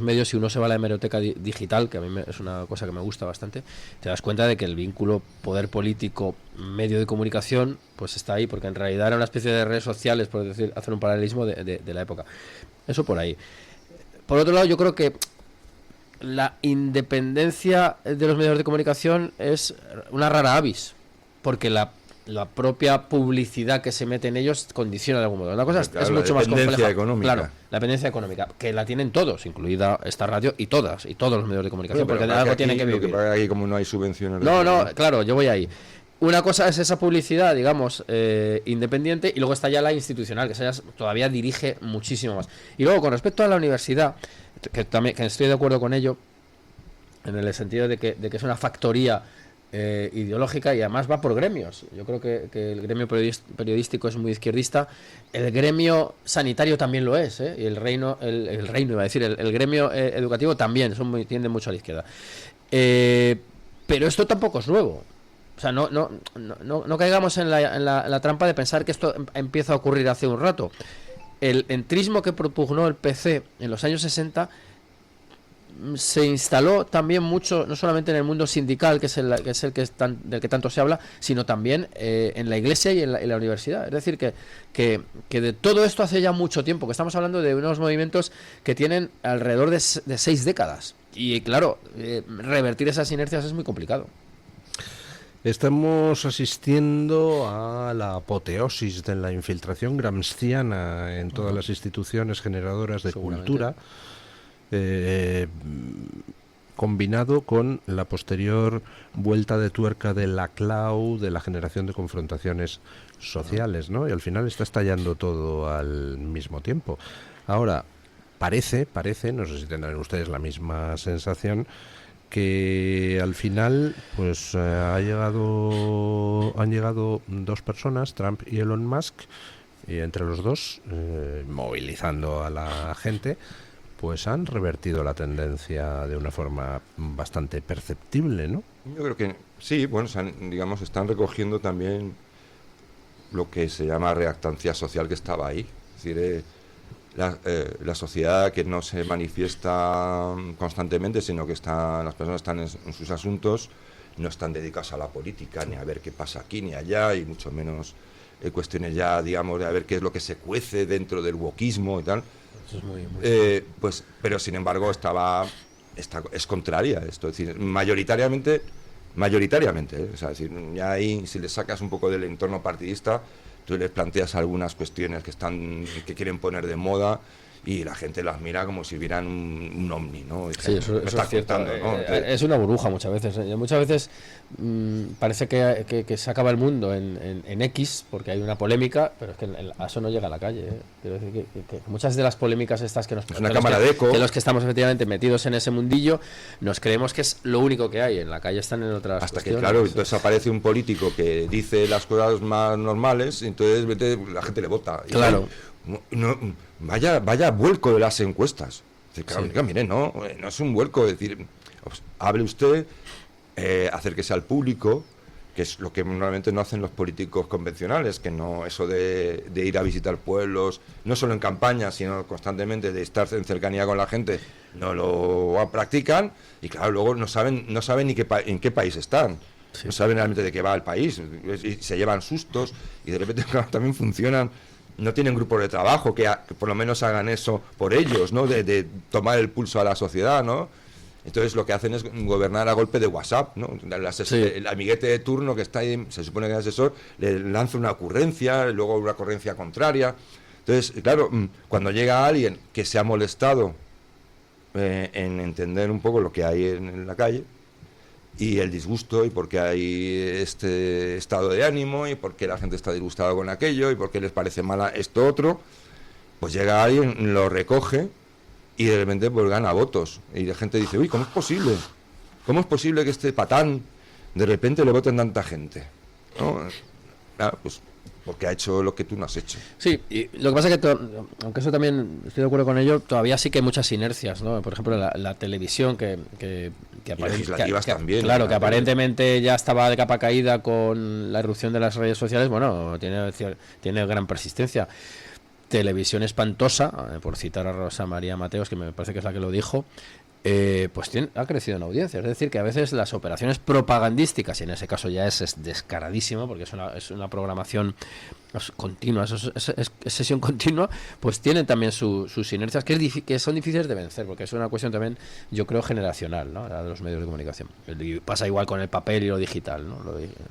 medios, si uno se va a la hemeroteca digital, que a mí es una cosa que me gusta bastante, te das cuenta de que el vínculo poder político, medio de comunicación, pues está ahí, porque en realidad era una especie de redes sociales, por decir, hacer un paralelismo de la época. Eso por ahí. Por otro lado, yo creo que la independencia de los medios de comunicación es una rara avis, porque la propia publicidad que se mete en ellos condiciona de algún modo. Una cosa es mucho más compleja. Económica. Claro, la dependencia económica, que la tienen todos, incluida esta radio y todos los medios de comunicación, porque de algo tienen que vivir. Lo que pasa aquí, como no hay subvenciones. Claro, yo voy ahí. Una cosa es esa publicidad, digamos, independiente, y luego está ya la institucional, que esa ya todavía dirige muchísimo más. Y luego, con respecto a la universidad, que estoy de acuerdo con ello, en el sentido de que es una factoría ideológica, y además va por gremios. Yo creo que el gremio periodístico es muy izquierdista, el gremio sanitario también lo es, y el gremio educativo también, tienden mucho a la izquierda. Pero esto tampoco es nuevo. O sea, no caigamos en la trampa de pensar que esto empieza a ocurrir hace un rato. El entrismo que propugnó el PC en los años 60 se instaló también mucho, no solamente en el mundo sindical, que es el del que tanto se habla, sino también en la iglesia y en la universidad. Es decir, que de todo esto hace ya mucho tiempo, que estamos hablando de unos movimientos que tienen alrededor de 6 décadas. Y claro, revertir esas inercias es muy complicado. Estamos asistiendo a la apoteosis de la infiltración gramsciana en todas las instituciones generadoras de cultura. combinado con la posterior vuelta de tuerca de la clau, de la generación de confrontaciones sociales, ¿no? Y al final está estallando todo al mismo tiempo. Ahora, parece, no sé si tendrán ustedes la misma sensación, que al final pues han llegado dos personas, Trump y Elon Musk, y entre los dos, movilizando a la gente, pues han revertido la tendencia de una forma bastante perceptible, ¿no? Yo creo que sí, bueno, están recogiendo también lo que se llama reactancia social que estaba ahí. Es decir, la sociedad que no se manifiesta constantemente, sino que las personas están en sus asuntos, no están dedicadas a la política, ni a ver qué pasa aquí ni allá, y mucho menos cuestiones ya, digamos, de a ver qué es lo que se cuece dentro del wokismo y tal. Eso es muy pues, pero sin embargo es contraria a esto, es decir, mayoritariamente, o sea, es decir, ya ahí si le sacas un poco del entorno partidista, tú les planteas algunas cuestiones que quieren poner de moda y la gente las mira como si vieran un ovni, ¿no? Sí, eso es cierto. ¿No? Es una burbuja muchas veces. Muchas veces parece que se acaba el mundo en X porque hay una polémica, pero es que a eso no llega a la calle. Quiero decir que muchas de las polémicas estas que nos es una cámara de eco, de los que estamos efectivamente metidos en ese mundillo, nos creemos que es lo único que hay. En la calle están en otras hasta cuestiones. Que, claro, entonces aparece un político que dice las cosas más normales, y entonces la gente le vota. Claro. Vaya vuelco de las encuestas. Claro, Sí. mire, no es un vuelco. Es decir, hable usted, acérquese al público, que es lo que normalmente no hacen los políticos convencionales, que no eso de ir a visitar pueblos, no solo en campaña, sino constantemente de estar en cercanía con la gente, no lo practican, y claro, luego no saben ni en qué país están. Sí. No saben realmente de qué va el país, y se llevan sustos, y de repente claro, también funcionan. No tienen grupos de trabajo que por lo menos hagan eso por ellos, ¿no? De tomar el pulso a la sociedad, ¿no? Entonces lo que hacen es gobernar a golpe de WhatsApp, ¿no? El amiguete de turno que está ahí, se supone que es asesor, le lanza una ocurrencia, luego una ocurrencia contraria. Entonces, claro, cuando llega alguien que se ha molestado en entender un poco lo que hay en la calle, y el disgusto, y por qué hay este estado de ánimo, y por qué la gente está disgustada con aquello, y por qué les parece mala esto otro, pues llega alguien, lo recoge, y de repente pues gana votos. Y la gente dice, uy, ¿cómo es posible? ¿Cómo es posible que este patán de repente le voten tanta gente? ¿No? Claro, pues porque ha hecho lo que tú no has hecho. Sí, y lo que pasa es que, aunque eso también estoy de acuerdo con ello, todavía sí que hay muchas inercias, ¿no? Por ejemplo, la televisión que legislativas también. Claro, que aparentemente ya estaba de capa caída con la irrupción de las redes sociales, bueno, tiene gran persistencia. Televisión espantosa, por citar a Rosa María Mateos, que me parece que es la que lo dijo, pues ha crecido en audiencia. Es decir, que a veces las operaciones propagandísticas, y en ese caso ya es descaradísimo, porque es una programación continua, es sesión continua, pues tienen también sus inercias que son difíciles de vencer, porque es una cuestión también, yo creo, generacional, ¿no? De los medios de comunicación. Y pasa igual con el papel y lo digital, ¿no?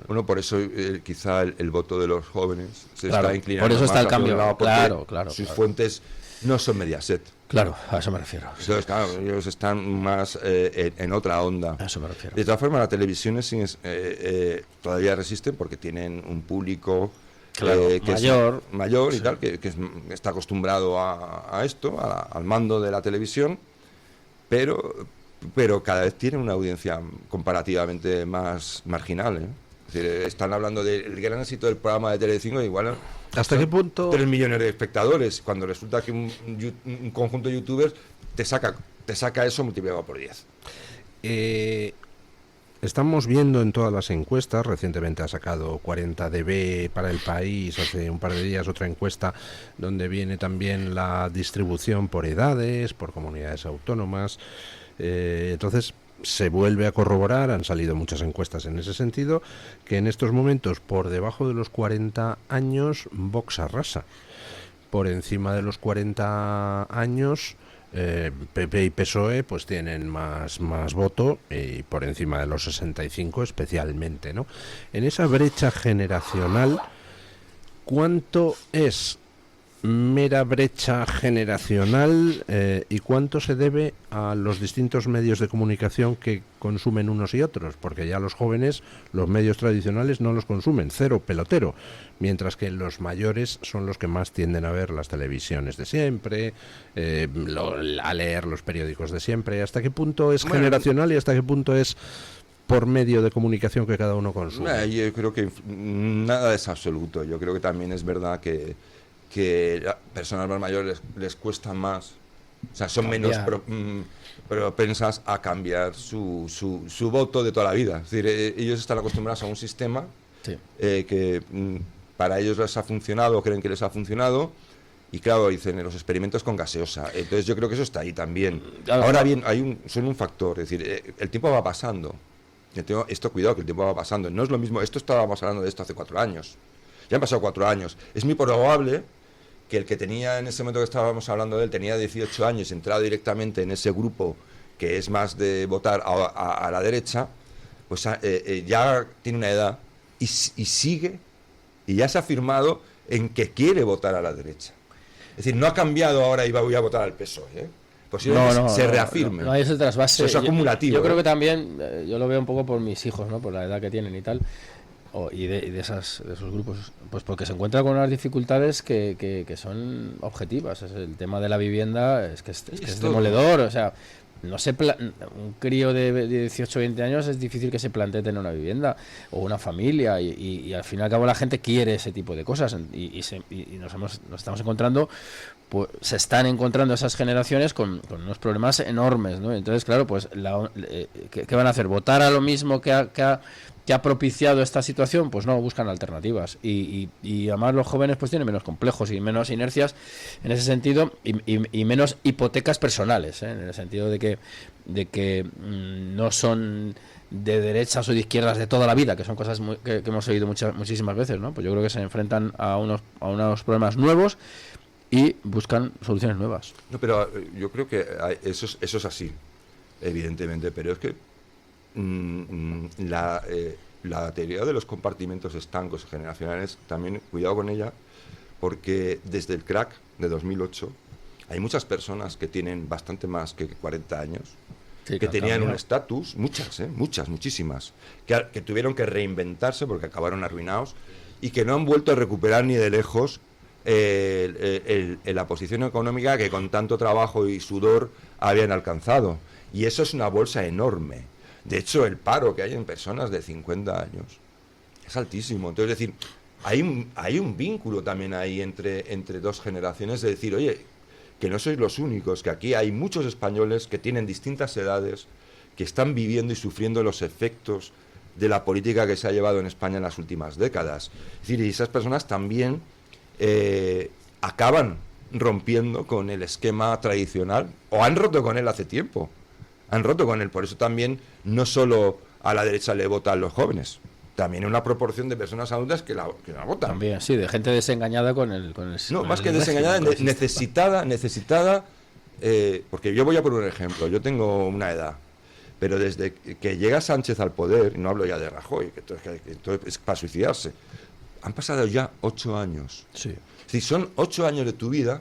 Bueno, por eso quizá el voto de los jóvenes se claro, está inclinando. Por eso está el cambio, claro. Sus fuentes no son Mediaset. Claro, a eso me refiero. Entonces, claro, ellos están más en otra onda. A eso me refiero. De todas formas, las televisiones todavía resisten porque tienen un público que mayor sí. Y tal, que está acostumbrado a esto, al mando de la televisión, pero cada vez tienen una audiencia comparativamente más marginal, ¿eh? Es decir, están hablando del gran éxito del programa de Telecinco, igual ¿hasta qué punto? 3 millones de espectadores, cuando resulta que un conjunto de youtubers te saca eso multiplicado por 10. Estamos viendo en todas las encuestas, recientemente ha sacado 40dB para El País, hace un par de días otra encuesta donde viene también la distribución por edades, por comunidades autónomas, entonces se vuelve a corroborar, han salido muchas encuestas en ese sentido, que en estos momentos por debajo de los 40 años Vox arrasa. Por encima de los 40 años PP y PSOE pues tienen más voto, y por encima de los 65 especialmente, ¿no? En esa brecha generacional, ¿cuánto es mera brecha generacional y cuánto se debe a los distintos medios de comunicación que consumen unos y otros? Porque ya los jóvenes, los medios tradicionales no los consumen, cero pelotero, mientras que los mayores son los que más tienden a ver las televisiones de siempre, a leer los periódicos de siempre. ¿Hasta qué punto es generacional y hasta qué punto es por medio de comunicación que cada uno consume? Yo creo que nada es absoluto. Yo creo que también es verdad que a personas más mayores les cuesta más, o sea, son menos propensas a cambiar su voto de toda la vida. Es decir, ellos están acostumbrados a un sistema que para ellos les ha funcionado o creen que les ha funcionado. Y claro, dicen los experimentos con gaseosa. Entonces yo creo que eso está ahí también. Ahora bien, son un factor, es decir, el tiempo va pasando. Esto, cuidado, que el tiempo va pasando. No es lo mismo, estábamos hablando de esto hace 4 años. Ya han pasado 4 años. Es muy probable que el que tenía en ese momento que estábamos hablando de él, tenía 18 años, entrado directamente en ese grupo que es más de votar a la derecha, pues ya tiene una edad y sigue, y ya se ha afirmado en que quiere votar a la derecha. Es decir, no ha cambiado ahora y voy a votar al PSOE, Posiblemente se reafirme. No hay ese trasvase. Eso es acumulativo. Yo creo que también, yo lo veo un poco por mis hijos, ¿no? Por la edad que tienen y tal. Y de esos grupos, pues porque se encuentra con unas dificultades que son objetivas. Es el tema de la vivienda es que es demoledor, o sea, no se un crío de 18 o 20 años es difícil que se plantee tener una vivienda o una familia y al fin y al cabo la gente quiere ese tipo de cosas y nos estamos encontrando, pues se están encontrando esas generaciones con unos problemas enormes, ¿no? Entonces, claro, pues ¿qué van a hacer? ¿Votar a lo mismo que ha propiciado esta situación? Pues no, buscan alternativas y además los jóvenes pues tienen menos complejos y menos inercias en ese sentido y menos hipotecas personales, en el sentido de que no son de derechas o de izquierdas de toda la vida, que son cosas que hemos oído muchísimas veces, ¿no? Pues yo creo que se enfrentan a unos problemas nuevos y buscan soluciones nuevas. No, pero yo creo que eso es así, evidentemente, pero es que la teoría de los compartimentos estancos generacionales, también cuidado con ella, porque desde el crack de 2008 hay muchas personas que tienen bastante más que 40 años, que tenían un estatus, muchísimas, que tuvieron que reinventarse porque acabaron arruinados y que no han vuelto a recuperar ni de lejos la posición económica que con tanto trabajo y sudor habían alcanzado. Y eso es una bolsa enorme. De hecho, el paro que hay en personas de 50 años es altísimo. Entonces, es decir, hay un vínculo también ahí entre dos generaciones, de decir, oye, que no sois los únicos, que aquí hay muchos españoles que tienen distintas edades, que están viviendo y sufriendo los efectos de la política que se ha llevado en España en las últimas décadas. Es decir, y esas personas también acaban rompiendo con el esquema tradicional, o han roto con él hace tiempo. Han roto con él, por eso también no solo a la derecha le votan los jóvenes, también una proporción de personas adultas que la votan. También, sí, de gente desengañada con el no, más que desengañada, necesitada, porque yo voy a poner un ejemplo, yo tengo una edad, pero desde que llega Sánchez al poder, y no hablo ya de Rajoy, que esto es para suicidarse, han pasado ya 8 años. Sí. Es decir, son 8 años de tu vida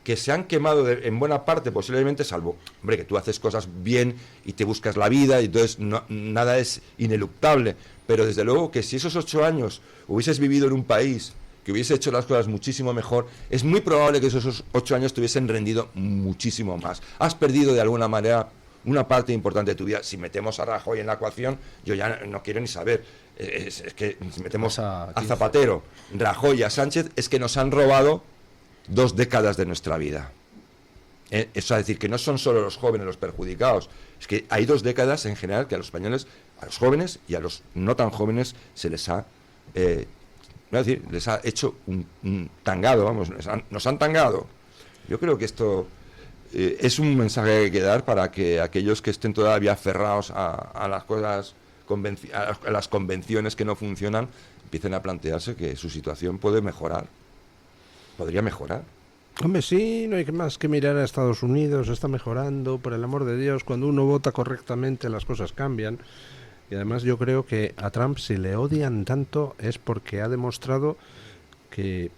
que se han quemado en buena parte, posiblemente, salvo, hombre, que tú haces cosas bien y te buscas la vida y entonces nada es ineluctable, pero desde luego que si esos 8 años hubieses vivido en un país que hubiese hecho las cosas muchísimo mejor, es muy probable que esos 8 años te hubiesen rendido muchísimo más. Has perdido de alguna manera una parte importante de tu vida. Si metemos a Rajoy en la ecuación, yo ya no quiero ni saber. Es que si metemos a Zapatero, Rajoy y a Sánchez, es que nos han robado 2 décadas de nuestra vida. Eso es decir, que no son solo los jóvenes los perjudicados, es que hay 2 décadas en general que a los españoles, a los jóvenes y a los no tan jóvenes, se les ha les ha hecho un tangado, vamos, nos han tangado. Yo creo que esto es un mensaje que hay que dar para que aquellos que estén todavía aferrados a las cosas, a las convenciones que no funcionan, empiecen a plantearse que su situación puede mejorar. Podría mejorar. Hombre, sí, no hay más que mirar a Estados Unidos, está mejorando, por el amor de Dios, cuando uno vota correctamente las cosas cambian. Y además yo creo que a Trump, si le odian tanto, es porque ha demostrado que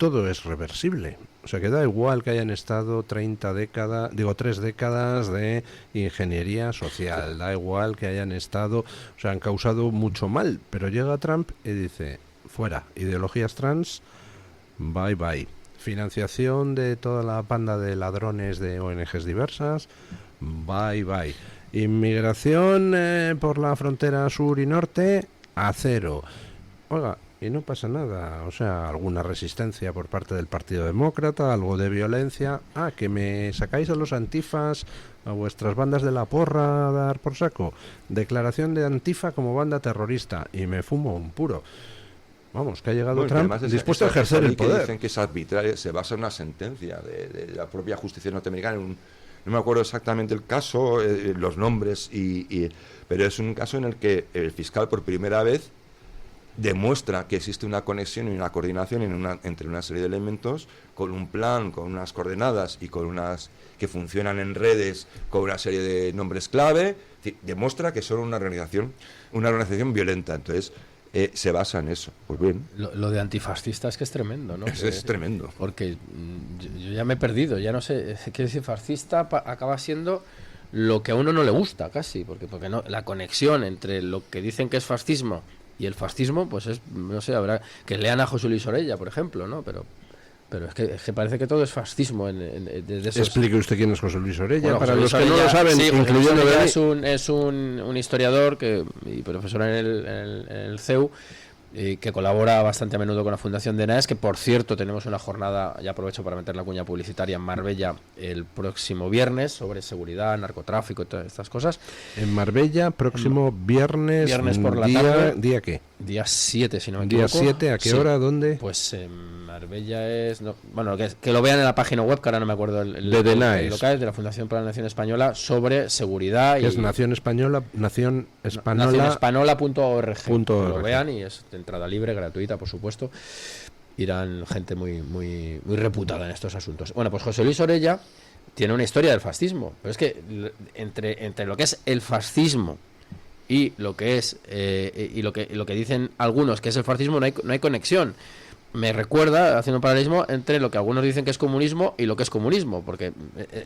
todo es reversible. O sea, que da igual que hayan estado 3 décadas de ingeniería social, da igual que hayan estado, o sea, han causado mucho mal, pero llega Trump y dice, fuera, ideologías trans, bye bye. Financiación de toda la banda de ladrones de ONGs diversas, bye bye. Inmigración por la frontera sur y norte, a cero. Oiga, y no pasa nada, o sea, alguna resistencia por parte del Partido Demócrata, algo de violencia. Que me sacáis a los antifas, a vuestras bandas de la porra a dar por saco. Declaración de Antifa como banda terrorista, y me fumo un puro. Vamos, que ha llegado Trump dispuesto a ejercer el poder. Dicen que es arbitraria, se basa en una sentencia de la propia justicia norteamericana. No me acuerdo exactamente el caso, los nombres, pero es un caso en el que el fiscal por primera vez demuestra que existe una conexión y una coordinación entre una serie de elementos, con un plan, con unas coordenadas y con unas que funcionan en redes, con una serie de nombres clave. Es decir, demuestra que son una organización violenta. Entonces se basa en eso. Pues bien. Lo de antifascista es que es tremendo, ¿no? Es tremendo. Porque yo ya me he perdido, ya no sé. Quiero decir, fascista acaba siendo lo que a uno no le gusta casi, porque no, la conexión entre lo que dicen que es fascismo y el fascismo, pues es, no sé, habrá que lean a José Luis Orella, por ejemplo, ¿no? Pero es que parece que todo es fascismo desde esos... Explique usted quién es José Luis Orella, bueno, para José los Luis que Orella, no lo saben, sí, incluyendo es un historiador y profesor en el CEU, que colabora bastante a menudo con la Fundación de NAES, que por cierto tenemos una jornada, ya aprovecho para meter la cuña publicitaria, en Marbella el próximo viernes sobre seguridad, narcotráfico y todas estas cosas. En Marbella, próximo viernes por la tarde. ¿Día qué? Día 7, si no me equivoco. ¿Día 7? ¿A qué hora? ¿Dónde? Pues en Marbella es... No, bueno, que lo vean en la página web, que ahora no me acuerdo el local, de la Fundación para la Nación Española, sobre seguridad. Que es nacionespanola.org. Lo vean, y es de entrada libre, gratuita, por supuesto. Irán gente muy, muy, muy reputada en estos asuntos. Bueno, pues José Luis Orella tiene una historia del fascismo, pero es que entre lo que es el fascismo y lo que es y lo que dicen algunos que es el fascismo no hay conexión. Me recuerda, haciendo un paralelismo, entre lo que algunos dicen que es comunismo y lo que es comunismo, porque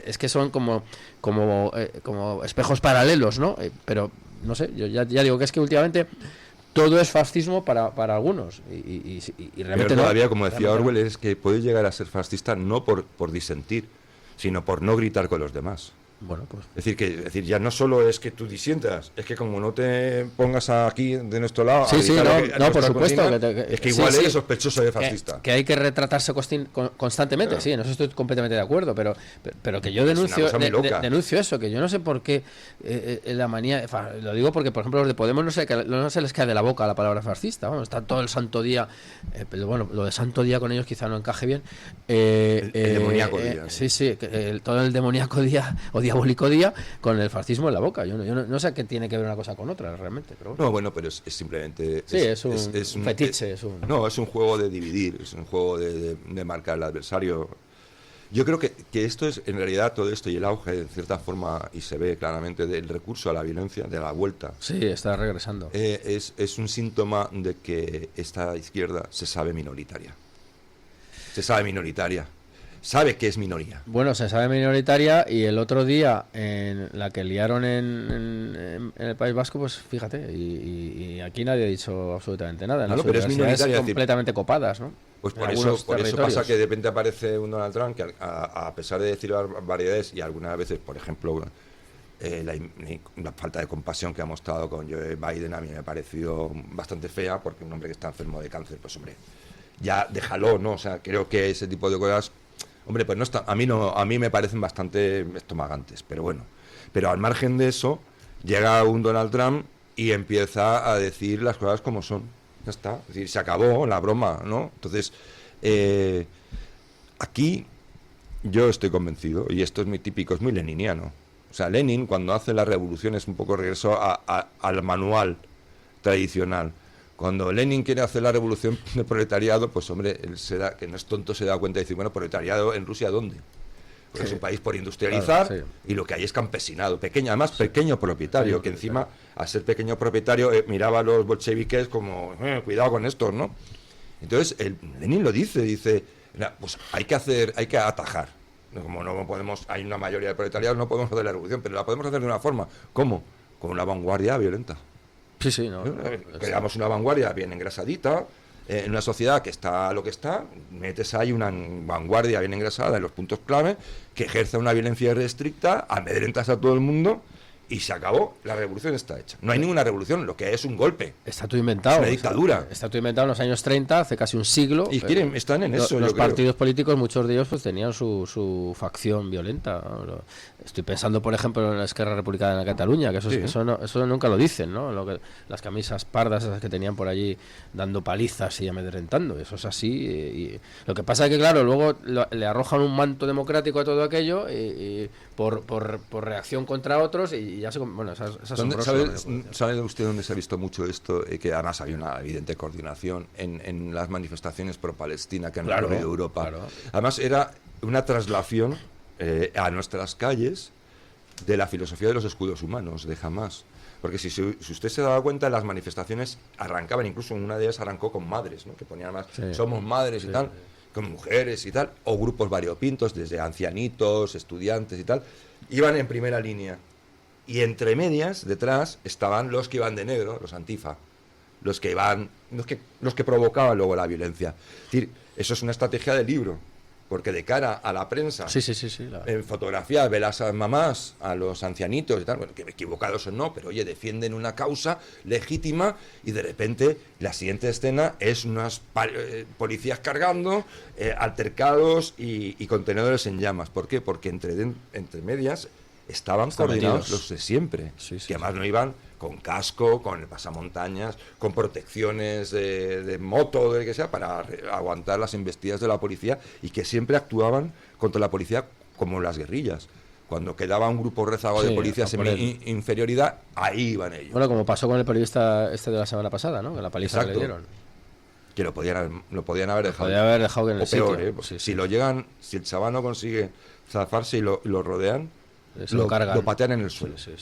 es que son como espejos paralelos, ¿no? Pero no sé, yo ya digo que es que últimamente todo es fascismo para algunos y realmente pero todavía, como decía Orwell, es que puede llegar a ser fascista no por disentir, sino por no gritar con los demás. Bueno, pues. Es decir, ya no solo es que tú disientas, es que como no te pongas aquí de nuestro lado. Por supuesto. Es que igual eres sospechoso de fascista. Que hay que retratarse constantemente, claro. Sí, en eso estoy completamente de acuerdo, pero que yo denuncio eso, que yo no sé por qué la manía. Lo digo porque, por ejemplo, los de Podemos no se les cae de la boca la palabra fascista. Bueno, está todo el santo día, pero bueno, lo de santo día con ellos quizá no encaje bien. El demoníaco día. Todo el demoníaco día o diabólico día con el fascismo en la boca. Yo no sé qué tiene que ver una cosa con otra realmente. Pero bueno. No, bueno, pero es simplemente... es un fetiche. No, es un juego de dividir, es un juego de marcar al adversario. Yo creo que esto es, en realidad, todo esto y el auge, en cierta forma, y se ve claramente, del recurso a la violencia, de la vuelta. Sí, está regresando. Es un síntoma de que esta izquierda se sabe minoritaria. Sabe que es minoría. Bueno, se sabe minoritaria, y el otro día en la que liaron en el País Vasco, pues fíjate, y aquí nadie ha dicho absolutamente nada. No, pero es minoritaria, completamente copadas, ¿no? Pues por eso pasa que de repente aparece un Donald Trump que a pesar de decir variedades y algunas veces, por ejemplo, la falta de compasión que ha mostrado con Joe Biden a mí me ha parecido bastante fea, porque un hombre que está enfermo de cáncer, pues hombre, ya déjalo, ¿no? O sea, creo que ese tipo de cosas... Hombre, pues no está, a mí me parecen bastante estomagantes, pero bueno. Pero al margen de eso, llega un Donald Trump y empieza a decir las cosas como son. Ya está, es decir, se acabó la broma, ¿no? Entonces, aquí yo estoy convencido, y esto es muy típico, es muy leniniano. O sea, Lenin, cuando hace la revolución, es un poco regreso al manual tradicional. Cuando Lenin quiere hacer la revolución del proletariado, pues hombre, él que no es tonto, se da cuenta y dice, bueno, proletariado en Rusia, ¿dónde? Porque es un país por industrializar, claro, y lo que hay es campesinado, además pequeño propietario, que encima, al ser pequeño propietario, miraba a los bolcheviques como, cuidado con estos, ¿no? Entonces, Lenin lo dice, Pues hay que atajar. Como no podemos, hay una mayoría de proletariados, no podemos hacer la revolución, pero la podemos hacer de una forma. ¿Cómo? Con una vanguardia violenta. Sí, no. Creamos una vanguardia bien engrasadita, en una sociedad que está lo que está, metes ahí una vanguardia bien engrasada en los puntos clave, que ejerza una violencia irrestricta, amedrentas a todo el mundo, y se acabó. La revolución está hecha. No hay ninguna revolución, lo que hay es un golpe. Está todo inventado. Es una dictadura. Está todo inventado en los años 30, hace casi un siglo. Y están en eso. Los partidos políticos, muchos de ellos, pues tenían su facción violenta. Estoy pensando, por ejemplo, en la Esquerra Republicana de Cataluña, que eso nunca lo dicen, ¿no? Las camisas pardas esas que tenían por allí dando palizas y amedrentando. Eso es así. Y lo que pasa es que, claro, luego le arrojan un manto democrático a todo aquello y por reacción contra otros y ya se... Bueno, es asombroso. ¿Sabe usted dónde se ha visto mucho esto? Que además había una evidente coordinación en las manifestaciones pro-Palestina que han recorrido Europa. Claro. Además era una traslación a nuestras calles de la filosofía de los escudos humanos, de Hamás. Porque si usted se daba cuenta, las manifestaciones arrancaban, incluso en una de ellas arrancó con madres, ¿no? Que ponían más, somos madres y tal, con mujeres y tal, o grupos variopintos, desde ancianitos, estudiantes y tal, iban en primera línea. Y entre medias, detrás, estaban los que iban de negro, los antifa, los que provocaban luego la violencia. Es decir, eso es una estrategia de libro, porque de cara a la prensa, en fotografía, ve las mamás, a los ancianitos y tal, bueno, que equivocados o no, pero oye, defienden una causa legítima y de repente la siguiente escena es unas policías cargando, altercados y contenedores en llamas. ¿Por qué? Porque entre medias estaban coordinados los de siempre, que además no iban con casco, con el pasamontañas, con protecciones de moto, de que sea, para aguantar las embestidas de la policía, y que siempre actuaban contra la policía como las guerrillas. Cuando quedaba un grupo rezago de policías en inferioridad, ahí iban ellos. Bueno, como pasó con el periodista de la semana pasada, ¿no? Que la paliza que le dieron. Que lo podían haber dejado. Podía haber dejado en el peor, sitio. Si el chaval no consigue zafarse y lo rodean, lo patean en el suelo. Sí.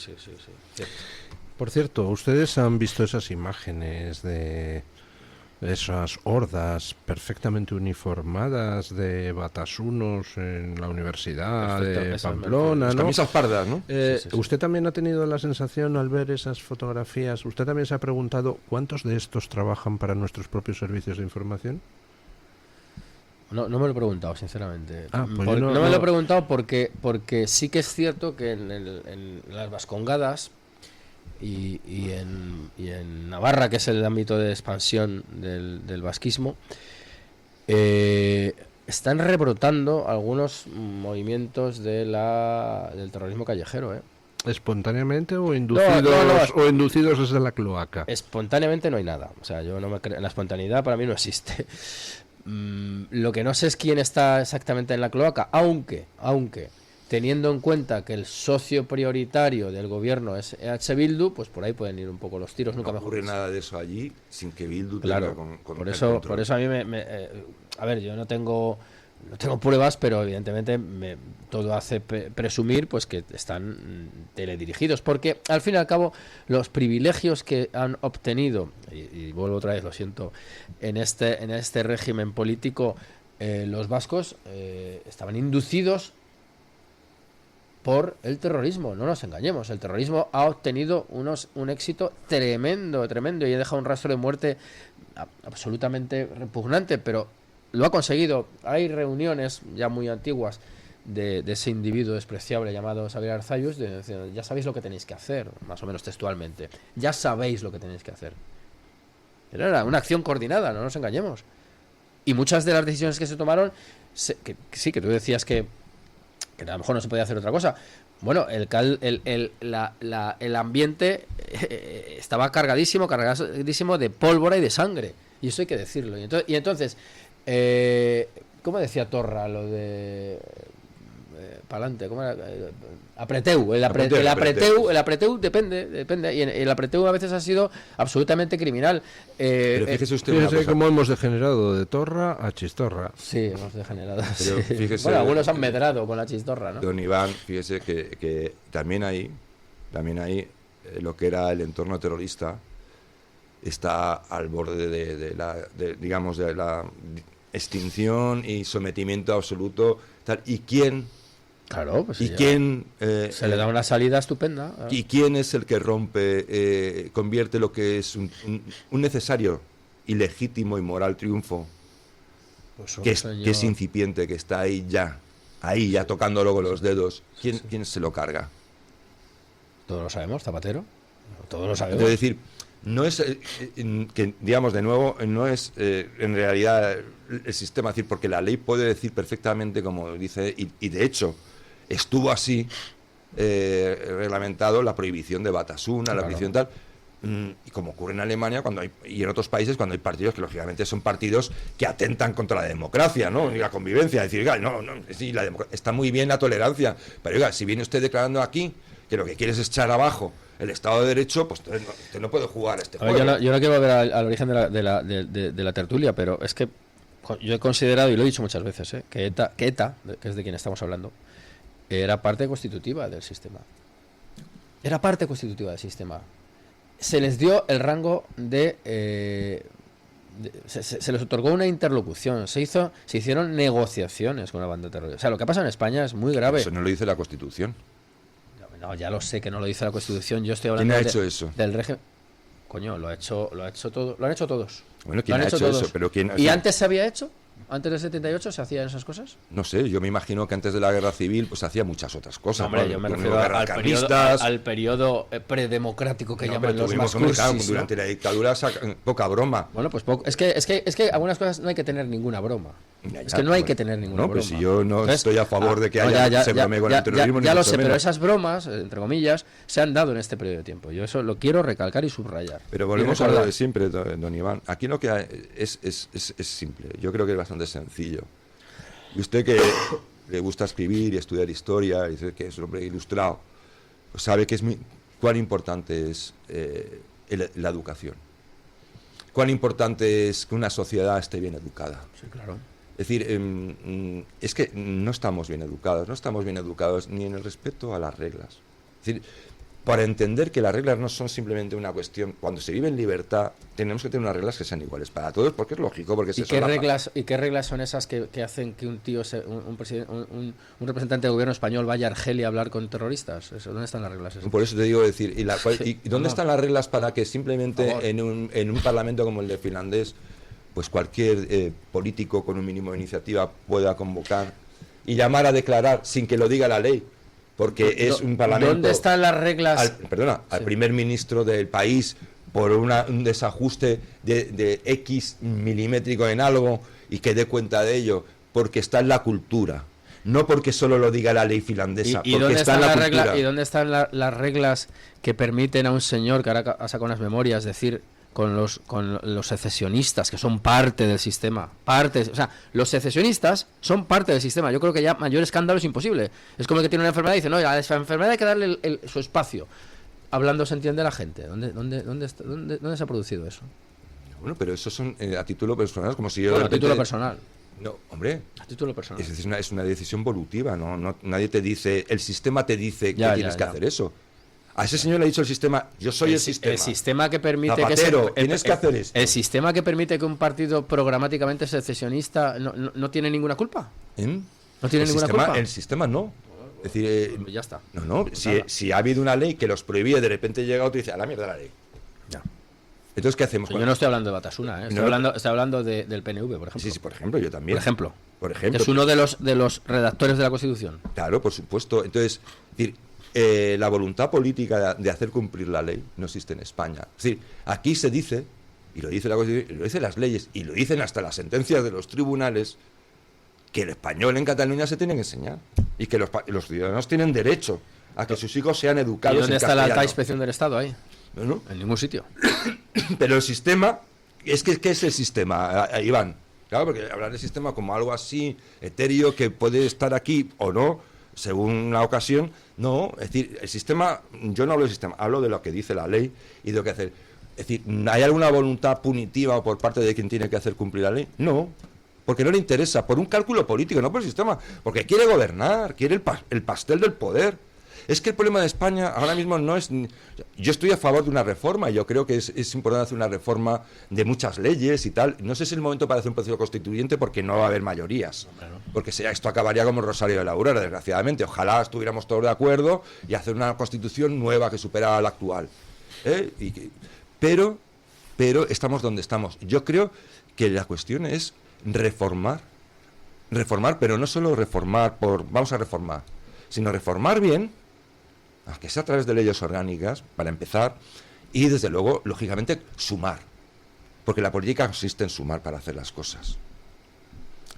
Por cierto, ¿ustedes han visto esas imágenes de esas hordas perfectamente uniformadas de batasunos en la Universidad de Pamplona, ¿no? Camisas pardas, ¿no? ¿Usted también ha tenido la sensación al ver esas fotografías? ¿Usted también se ha preguntado cuántos de estos trabajan para nuestros propios servicios de información? No me lo he preguntado, sinceramente. Pues no me lo he preguntado porque sí que es cierto que en las Vascongadas y en Navarra, que es el ámbito de expansión del vasquismo, están rebrotando algunos movimientos del terrorismo callejero. ¿Espontáneamente o inducidos desde la cloaca? Espontáneamente no hay nada. O sea, yo no me creo. La espontaneidad para mí no existe. Lo que no sé es quién está exactamente en la cloaca, aunque teniendo en cuenta que el socio prioritario del gobierno es EH Bildu, pues por ahí pueden ir un poco los tiros. Nunca no ocurre nada de eso allí sin que Bildu tenga por eso a mí a ver, yo no tengo pruebas, pero evidentemente todo hace presumir pues que están teledirigidos, porque al fin y al cabo los privilegios que han obtenido, y vuelvo otra vez, lo siento, en este régimen político, los vascos estaban inducidos por el terrorismo. No nos engañemos, el terrorismo ha obtenido un éxito tremendo y ha dejado un rastro de muerte absolutamente repugnante, pero lo ha conseguido. Hay reuniones ya muy antiguas de ese individuo despreciable llamado Xavier Arzallus, ya sabéis lo que tenéis que hacer, más o menos textualmente. Ya sabéis lo que tenéis que hacer. Era una acción coordinada, no nos engañemos. Y muchas de las decisiones que se tomaron, que tú decías que a lo mejor no se podía hacer otra cosa. Bueno, el ambiente estaba cargadísimo de pólvora y de sangre. Y eso hay que decirlo. Y entonces ¿cómo decía Torra lo de pa'lante? ¿Cómo era? Apreteu. El apreteu depende. Y el apreteu a veces ha sido absolutamente criminal. Pero fíjese cómo hemos degenerado de Torra a Chistorra. Sí, hemos degenerado. Pero fíjese, bueno, algunos han medrado con la Chistorra, ¿no? Don Iván, fíjese que también ahí lo que era el entorno terrorista está al borde de la extinción y sometimiento absoluto, tal. ¿Y quién? Claro, pues ¿Y quién? Se le da una salida estupenda. ¿Y quién es el que rompe, convierte lo que es un necesario y legítimo y moral triunfo, Pues que es incipiente, que está ahí ya tocándolo con los dedos? ¿Quién se lo carga? Todos lo sabemos, Zapatero. Todos lo sabemos. Es decir, no es que, digamos, de nuevo, no es en realidad el sistema, es decir, porque la ley puede decir perfectamente, como dice, y de hecho estuvo así reglamentado, la prohibición de Batasuna, la prohibición tal, y como ocurre en Alemania y en otros países, cuando hay partidos que lógicamente son partidos que atentan contra la democracia, ¿no? Y la convivencia, es decir, oiga, sí, está muy bien la tolerancia, pero oiga, si viene usted declarando aquí que lo que quiere es echar abajo el Estado de Derecho, pues usted no puede jugar a este juego. Yo no quiero volver al origen de la tertulia, pero es que yo he considerado, y lo he dicho muchas veces, que ETA, que es de quien estamos hablando, era parte constitutiva del sistema. Era parte constitutiva del sistema. Se les dio el rango de... se les otorgó una interlocución, se hicieron negociaciones con la banda terrorista. O sea, lo que ha pasado en España es muy grave. Eso no lo dice la Constitución. No, ya lo sé que no lo dice la Constitución. Yo estoy hablando ¿Quién ha hecho eso? Del régimen. Coño, lo han hecho todos. Bueno, ¿quién ha hecho eso? Pero ¿quién? ¿Y antes se había hecho? ¿Antes del 78 se hacían esas cosas? No sé, yo me imagino que antes de la Guerra Civil pues hacía muchas otras cosas. No, hombre, yo me refiero al periodo predemocrático que llaman los más cursis, durante la dictadura poca broma. Bueno, pues poco. Es que algunas cosas no hay que tener ninguna broma. Es que no hay que tener ninguna broma. No, pues si yo no estoy a favor de que se bromee con el terrorismo. Ya lo sé, pero esas bromas, entre comillas, se han dado en este periodo de tiempo. Yo eso lo quiero recalcar y subrayar. Pero volvemos a lo de siempre, don Iván. Aquí lo que hay es simple. Yo creo que es bastante sencillo. Y usted que le gusta escribir y estudiar historia, y dice que es un hombre ilustrado, pues sabe que cuán importante es la educación. Cuán importante es que una sociedad esté bien educada. Sí, claro. Es decir, es que no estamos bien educados ni en el respeto a las reglas. Es decir, para entender que las reglas no son simplemente una cuestión, cuando se vive en libertad, tenemos que tener unas reglas que sean iguales para todos, porque es lógico, porque ¿Y qué reglas son esas que hacen que un tío, un representante del gobierno español vaya a Argelia a hablar con terroristas? ¿Dónde están las reglas esas? Por eso te digo, decir, ¿y dónde están las reglas para que simplemente en un parlamento como el de finlandés, pues cualquier político con un mínimo de iniciativa pueda convocar y llamar a declarar sin que lo diga la ley? Porque es un parlamento... ¿Dónde están las reglas? Al primer ministro del país por un desajuste de X milimétrico en algo y que dé cuenta de ello, porque está en la cultura, no porque solo lo diga la ley finlandesa, ¿Y porque dónde está en la cultura. ¿Y dónde están las reglas que permiten a un señor que ahora ha sacado unas memorias decir... con los secesionistas, que son parte del sistema. O sea, los secesionistas son parte del sistema. Yo creo que ya mayor escándalo es imposible. Es como el que tiene una enfermedad y dice, no, a esa enfermedad hay que darle su espacio. Hablando se entiende la gente. ¿Dónde se ha producido eso? Bueno, pero eso son a título personal, como si yo... Bueno, a título personal. No, hombre. A título personal. Es una decisión volutiva, ¿no? Nadie te dice, el sistema te dice que tienes que hacer eso. A ese señor le ha dicho el sistema, yo soy el sistema. El sistema que permite Zapatero, tienes que hacer esto. El sistema que permite que un partido programáticamente secesionista no tiene ninguna culpa. No tiene ninguna culpa. El sistema no. Es decir, ya está. No. Si ha habido una ley que los prohibía, de repente llega otro y dice, a la mierda la ley. Ya. Entonces, ¿qué hacemos? Yo no estoy hablando de Batasuna, estoy hablando del PNV, por ejemplo. Sí, por ejemplo, yo también. Por ejemplo. Que es uno de los redactores de la Constitución. Claro, por supuesto. Entonces, es decir, la voluntad política de hacer cumplir la ley no existe en España. Es decir, aquí se dice, y lo dice la Constitución, y lo dicen las leyes, y lo dicen hasta las sentencias de los tribunales, que el español en Cataluña se tiene que enseñar, y que los ciudadanos tienen derecho a que sus hijos sean educados en castellano. ¿Y dónde está la alta inspección del Estado ahí? No. En ningún sitio. Pero el sistema, ¿qué es el sistema, Iván? Claro, porque hablar del sistema como algo así etéreo que puede estar aquí o no, según la ocasión, no. Es decir, el sistema, yo no hablo del sistema, hablo de lo que dice la ley y de lo que hacer. Es decir, ¿hay alguna voluntad punitiva por parte de quien tiene que hacer cumplir la ley? No, porque no le interesa, por un cálculo político, no por el sistema, porque quiere gobernar, quiere el pastel del poder. Es que el problema de España ahora mismo no es... Yo estoy a favor de una reforma, yo creo que es importante hacer una reforma de muchas leyes y tal. No sé si es el momento para hacer un proceso constituyente porque no va a haber mayorías. Porque esto acabaría como el Rosario de la Aurora, desgraciadamente. Ojalá estuviéramos todos de acuerdo y hacer una constitución nueva que superara a la actual. Pero estamos donde estamos. Yo creo que la cuestión es reformar, pero no solo reformar vamos a reformar, sino reformar bien, aunque sea a través de leyes orgánicas, para empezar, y desde luego, lógicamente, sumar, porque la política consiste en sumar para hacer las cosas.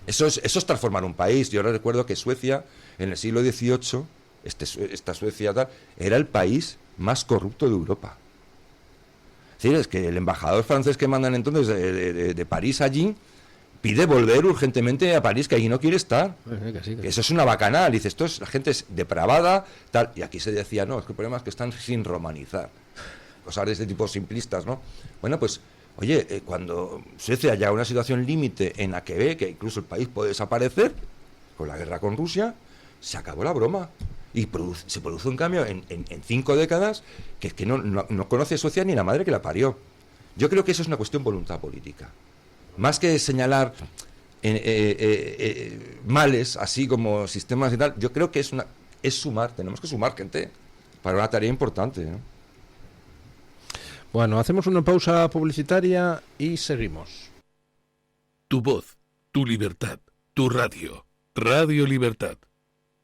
Eso es transformar un país. Yo recuerdo que Suecia, en el siglo XVIII, esta Suecia tal, era el país más corrupto de Europa. Sí, es que el embajador francés que mandan entonces de París allí pide volver urgentemente a París, que allí no quiere estar. Que eso es una bacanal. Dice, la gente es depravada, tal. Y aquí se decía, no, es que el problema es que están sin romanizar. Cosas de este tipo simplistas, ¿no? Bueno, pues, oye, cuando Suecia llega a una situación límite en la que ve que incluso el país puede desaparecer, con la guerra con Rusia, se acabó la broma. Y se produce un cambio en 5 décadas que es que no conoce Suecia ni la madre que la parió. Yo creo que eso es una cuestión de voluntad política. Más que señalar males, así como sistemas y tal, yo creo que es sumar, tenemos que sumar gente para una tarea importante, ¿no? Bueno, hacemos una pausa publicitaria y seguimos. Tu voz, tu libertad, tu radio. Radio Libertad.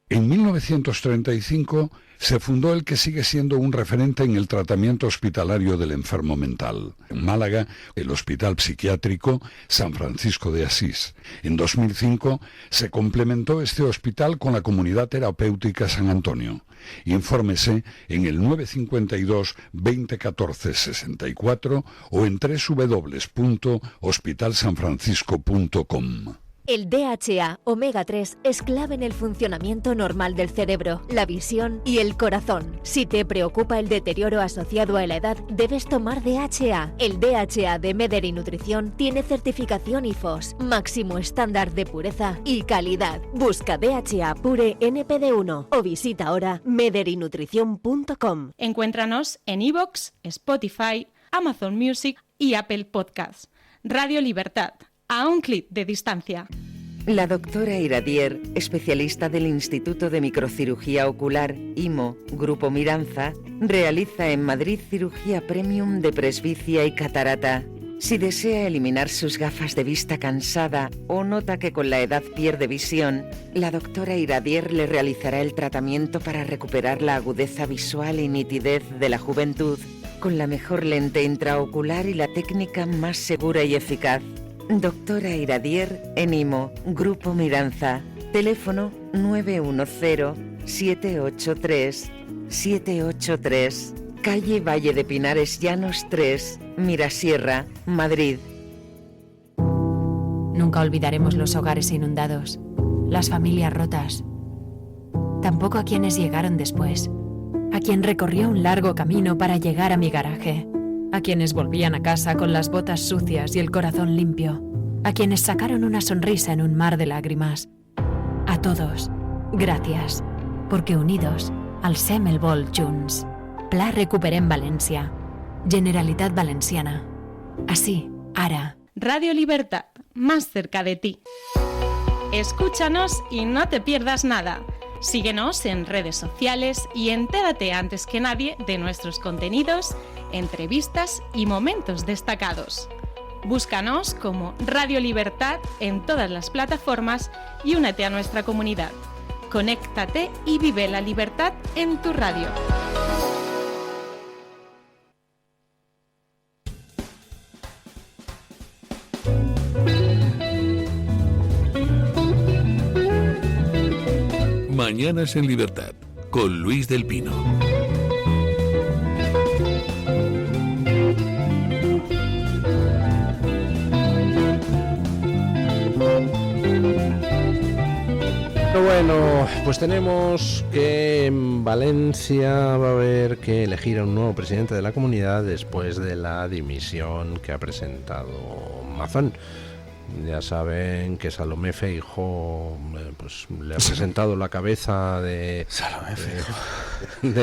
En 1935 se fundó el que sigue siendo un referente en el tratamiento hospitalario del enfermo mental. En Málaga, el Hospital Psiquiátrico San Francisco de Asís. En 2005 se complementó este hospital con la Comunidad Terapéutica San Antonio. Infórmese en el 952 2014 64 o en www.hospitalsanfrancisco.com. El DHA Omega 3 es clave en el funcionamiento normal del cerebro, la visión y el corazón. Si te preocupa el deterioro asociado a la edad, debes tomar DHA. El DHA de Mederi Nutrición tiene certificación IFOS, máximo estándar de pureza y calidad. Busca DHA Pure NPD1 o visita ahora mederinutrición.com. Encuéntranos en iVoox, Spotify, Amazon Music y Apple Podcasts. Radio Libertad. A un clic de distancia. La doctora Iradier, especialista del Instituto de Microcirugía Ocular, IMO, Grupo Miranza, realiza en Madrid cirugía premium de presbicia y catarata. Si desea eliminar sus gafas de vista cansada o nota que con la edad pierde visión, la doctora Iradier le realizará el tratamiento para recuperar la agudeza visual y nitidez de la juventud, con la mejor lente intraocular y la técnica más segura y eficaz. Doctora Iradier en IMO, Grupo Miranza. Teléfono 910-783-783. Calle Valle de Pinares Llanos 3, Mirasierra, Madrid. Nunca olvidaremos los hogares inundados, las familias rotas. Tampoco a quienes llegaron después, a quien recorrió un largo camino para llegar a mi garaje. A quienes volvían a casa con las botas sucias y el corazón limpio. A quienes sacaron una sonrisa en un mar de lágrimas. A todos, gracias. Porque unidos, alcem el vol junts. Pla recuperem València. Generalitat Valenciana. Así, ara. Radio Libertad, más cerca de ti. Escúchanos y no te pierdas nada. Síguenos en redes sociales y entérate antes que nadie de nuestros contenidos, entrevistas y momentos destacados. Búscanos como Radio Libertad en todas las plataformas y únete a nuestra comunidad. Conéctate y vive la libertad en tu radio. Mañanas en Libertad, con Luis del Pino. Bueno, pues tenemos que en Valencia va a haber que elegir a un nuevo presidente de la comunidad después de la dimisión que ha presentado Mazón. Ya saben que Salomé Feijóo pues le ha presentado la cabeza de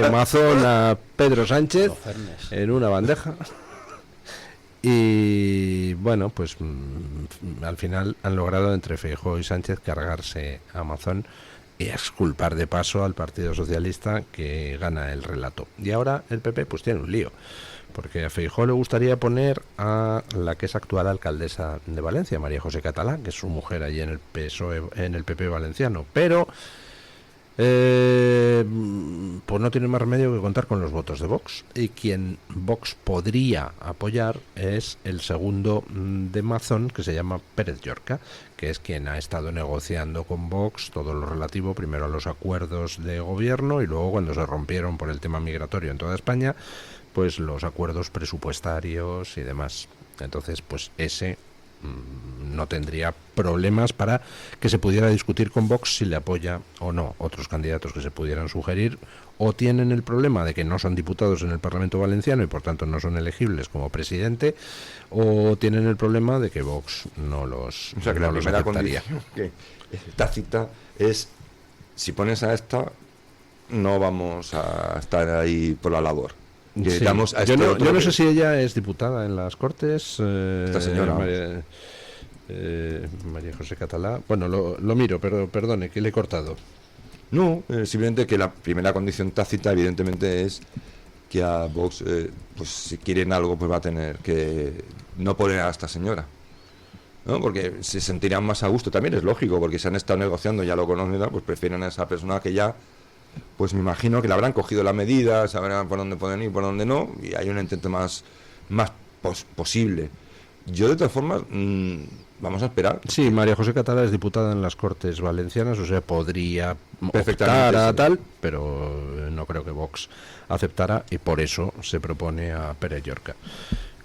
Amazon a Pedro Sánchez en una bandeja. Y bueno, pues al final han logrado entre Feijóo y Sánchez cargarse a Amazon y exculpar de paso al Partido Socialista, que gana el relato. Y ahora el PP pues tiene un lío, porque a Feijóo le gustaría poner a la que es actual alcaldesa de Valencia, María José Catalá, que es su mujer allí en el PSOE, en el PP valenciano, pero pues no tiene más remedio que contar con los votos de Vox, y quien Vox podría apoyar es el segundo de Mazón, que se llama Pérez Llorca, que es quien ha estado negociando con Vox todo lo relativo primero a los acuerdos de gobierno y luego, cuando se rompieron por el tema migratorio en toda España, pues los acuerdos presupuestarios y demás. Entonces, pues ese no tendría problemas para que se pudiera discutir con Vox si le apoya o no. Otros candidatos que se pudieran sugerir o tienen el problema de que no son diputados en el Parlamento Valenciano y por tanto no son elegibles como presidente, o tienen el problema de que Vox no los, o sea, que no la los primera aceptaría. condición que tácita es: si pones a esta, no vamos a estar ahí por la labor. Sí. Yo no sé si ella es diputada en las Cortes, esta señora María José Catalá. Bueno, lo miro, pero perdone que le he cortado. No, simplemente que la primera condición tácita evidentemente es que a Vox, pues si quieren algo, pues va a tener que no poner a esta señora, ¿no? Porque se sentirán más a gusto. También es lógico, porque se han estado negociando, ya lo conocen, pues prefieren a esa persona que ya, pues me imagino que le habrán cogido la medida, sabrán por dónde pueden ir, por dónde no, y hay un intento más posible. Yo, de todas formas, vamos a esperar. Sí, María José Catalá es diputada en las Cortes Valencianas, o sea, podría optar a tal, pero no creo que Vox aceptara, y por eso se propone a Pérez Llorca.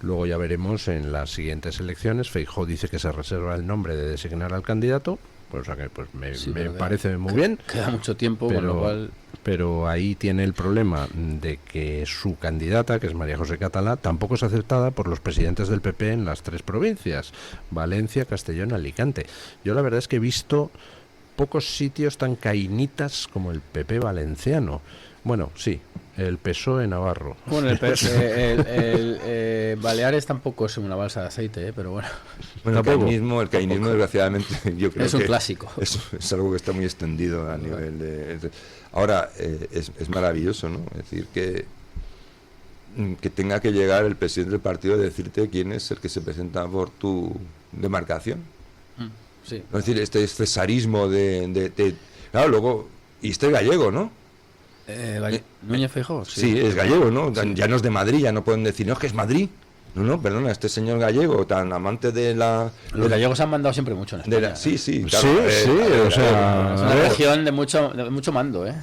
Luego ya veremos en las siguientes elecciones. Feijóo dice que se reserva el nombre de designar al candidato, pues, o sea que pues me parece muy bien. Queda mucho tiempo, pero, con lo cual... pero ahí tiene el problema de que su candidata, que es María José Catalá, tampoco es aceptada por los presidentes del PP en las 3 provincias, Valencia, Castellón, Alicante. Yo la verdad es que he visto pocos sitios tan cainitas como el PP valenciano. Bueno, sí, el PSOE navarro. Bueno, el Baleares tampoco es una balsa de aceite, pero bueno. Bueno, el cainismo, desgraciadamente, yo creo es un clásico. Es algo que está muy extendido a nivel de... Ahora, es maravilloso, ¿no? Es decir, que tenga que llegar el presidente del partido a decirte quién es el que se presenta por tu demarcación. Sí. Es decir, este cesarismo de claro, luego... Y este gallego, ¿no? Núñez Feijóo, sí, es gallego, ¿no? Sí. Ya no es de Madrid, ya no pueden decir, no, es que es Madrid. No, perdona, este señor gallego, tan amante de la... Los gallegos han mandado siempre mucho en España. Sí, claro. O sea... Es una región de mucho mando, ¿eh?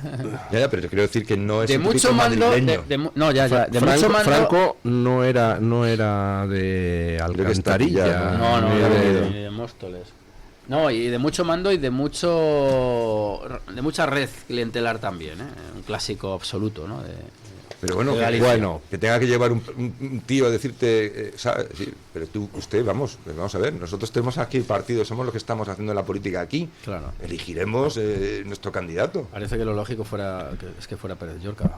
Ya, pero quiero decir que no es de mucho mando, de mucho mando... Franco no era de Alcantarilla. No, ni de Móstoles. No, y de mucho mando y de mucha red clientelar también, ¿eh? Un clásico absoluto, ¿no? Pero bueno, que tenga que llevar un tío a decirte, ¿sabes? Sí, pero vamos a ver, nosotros tenemos aquí el partido, somos los que estamos haciendo la política aquí. Claro. Elegiremos nuestro candidato. Parece que lo lógico fuera Pérez Llorca.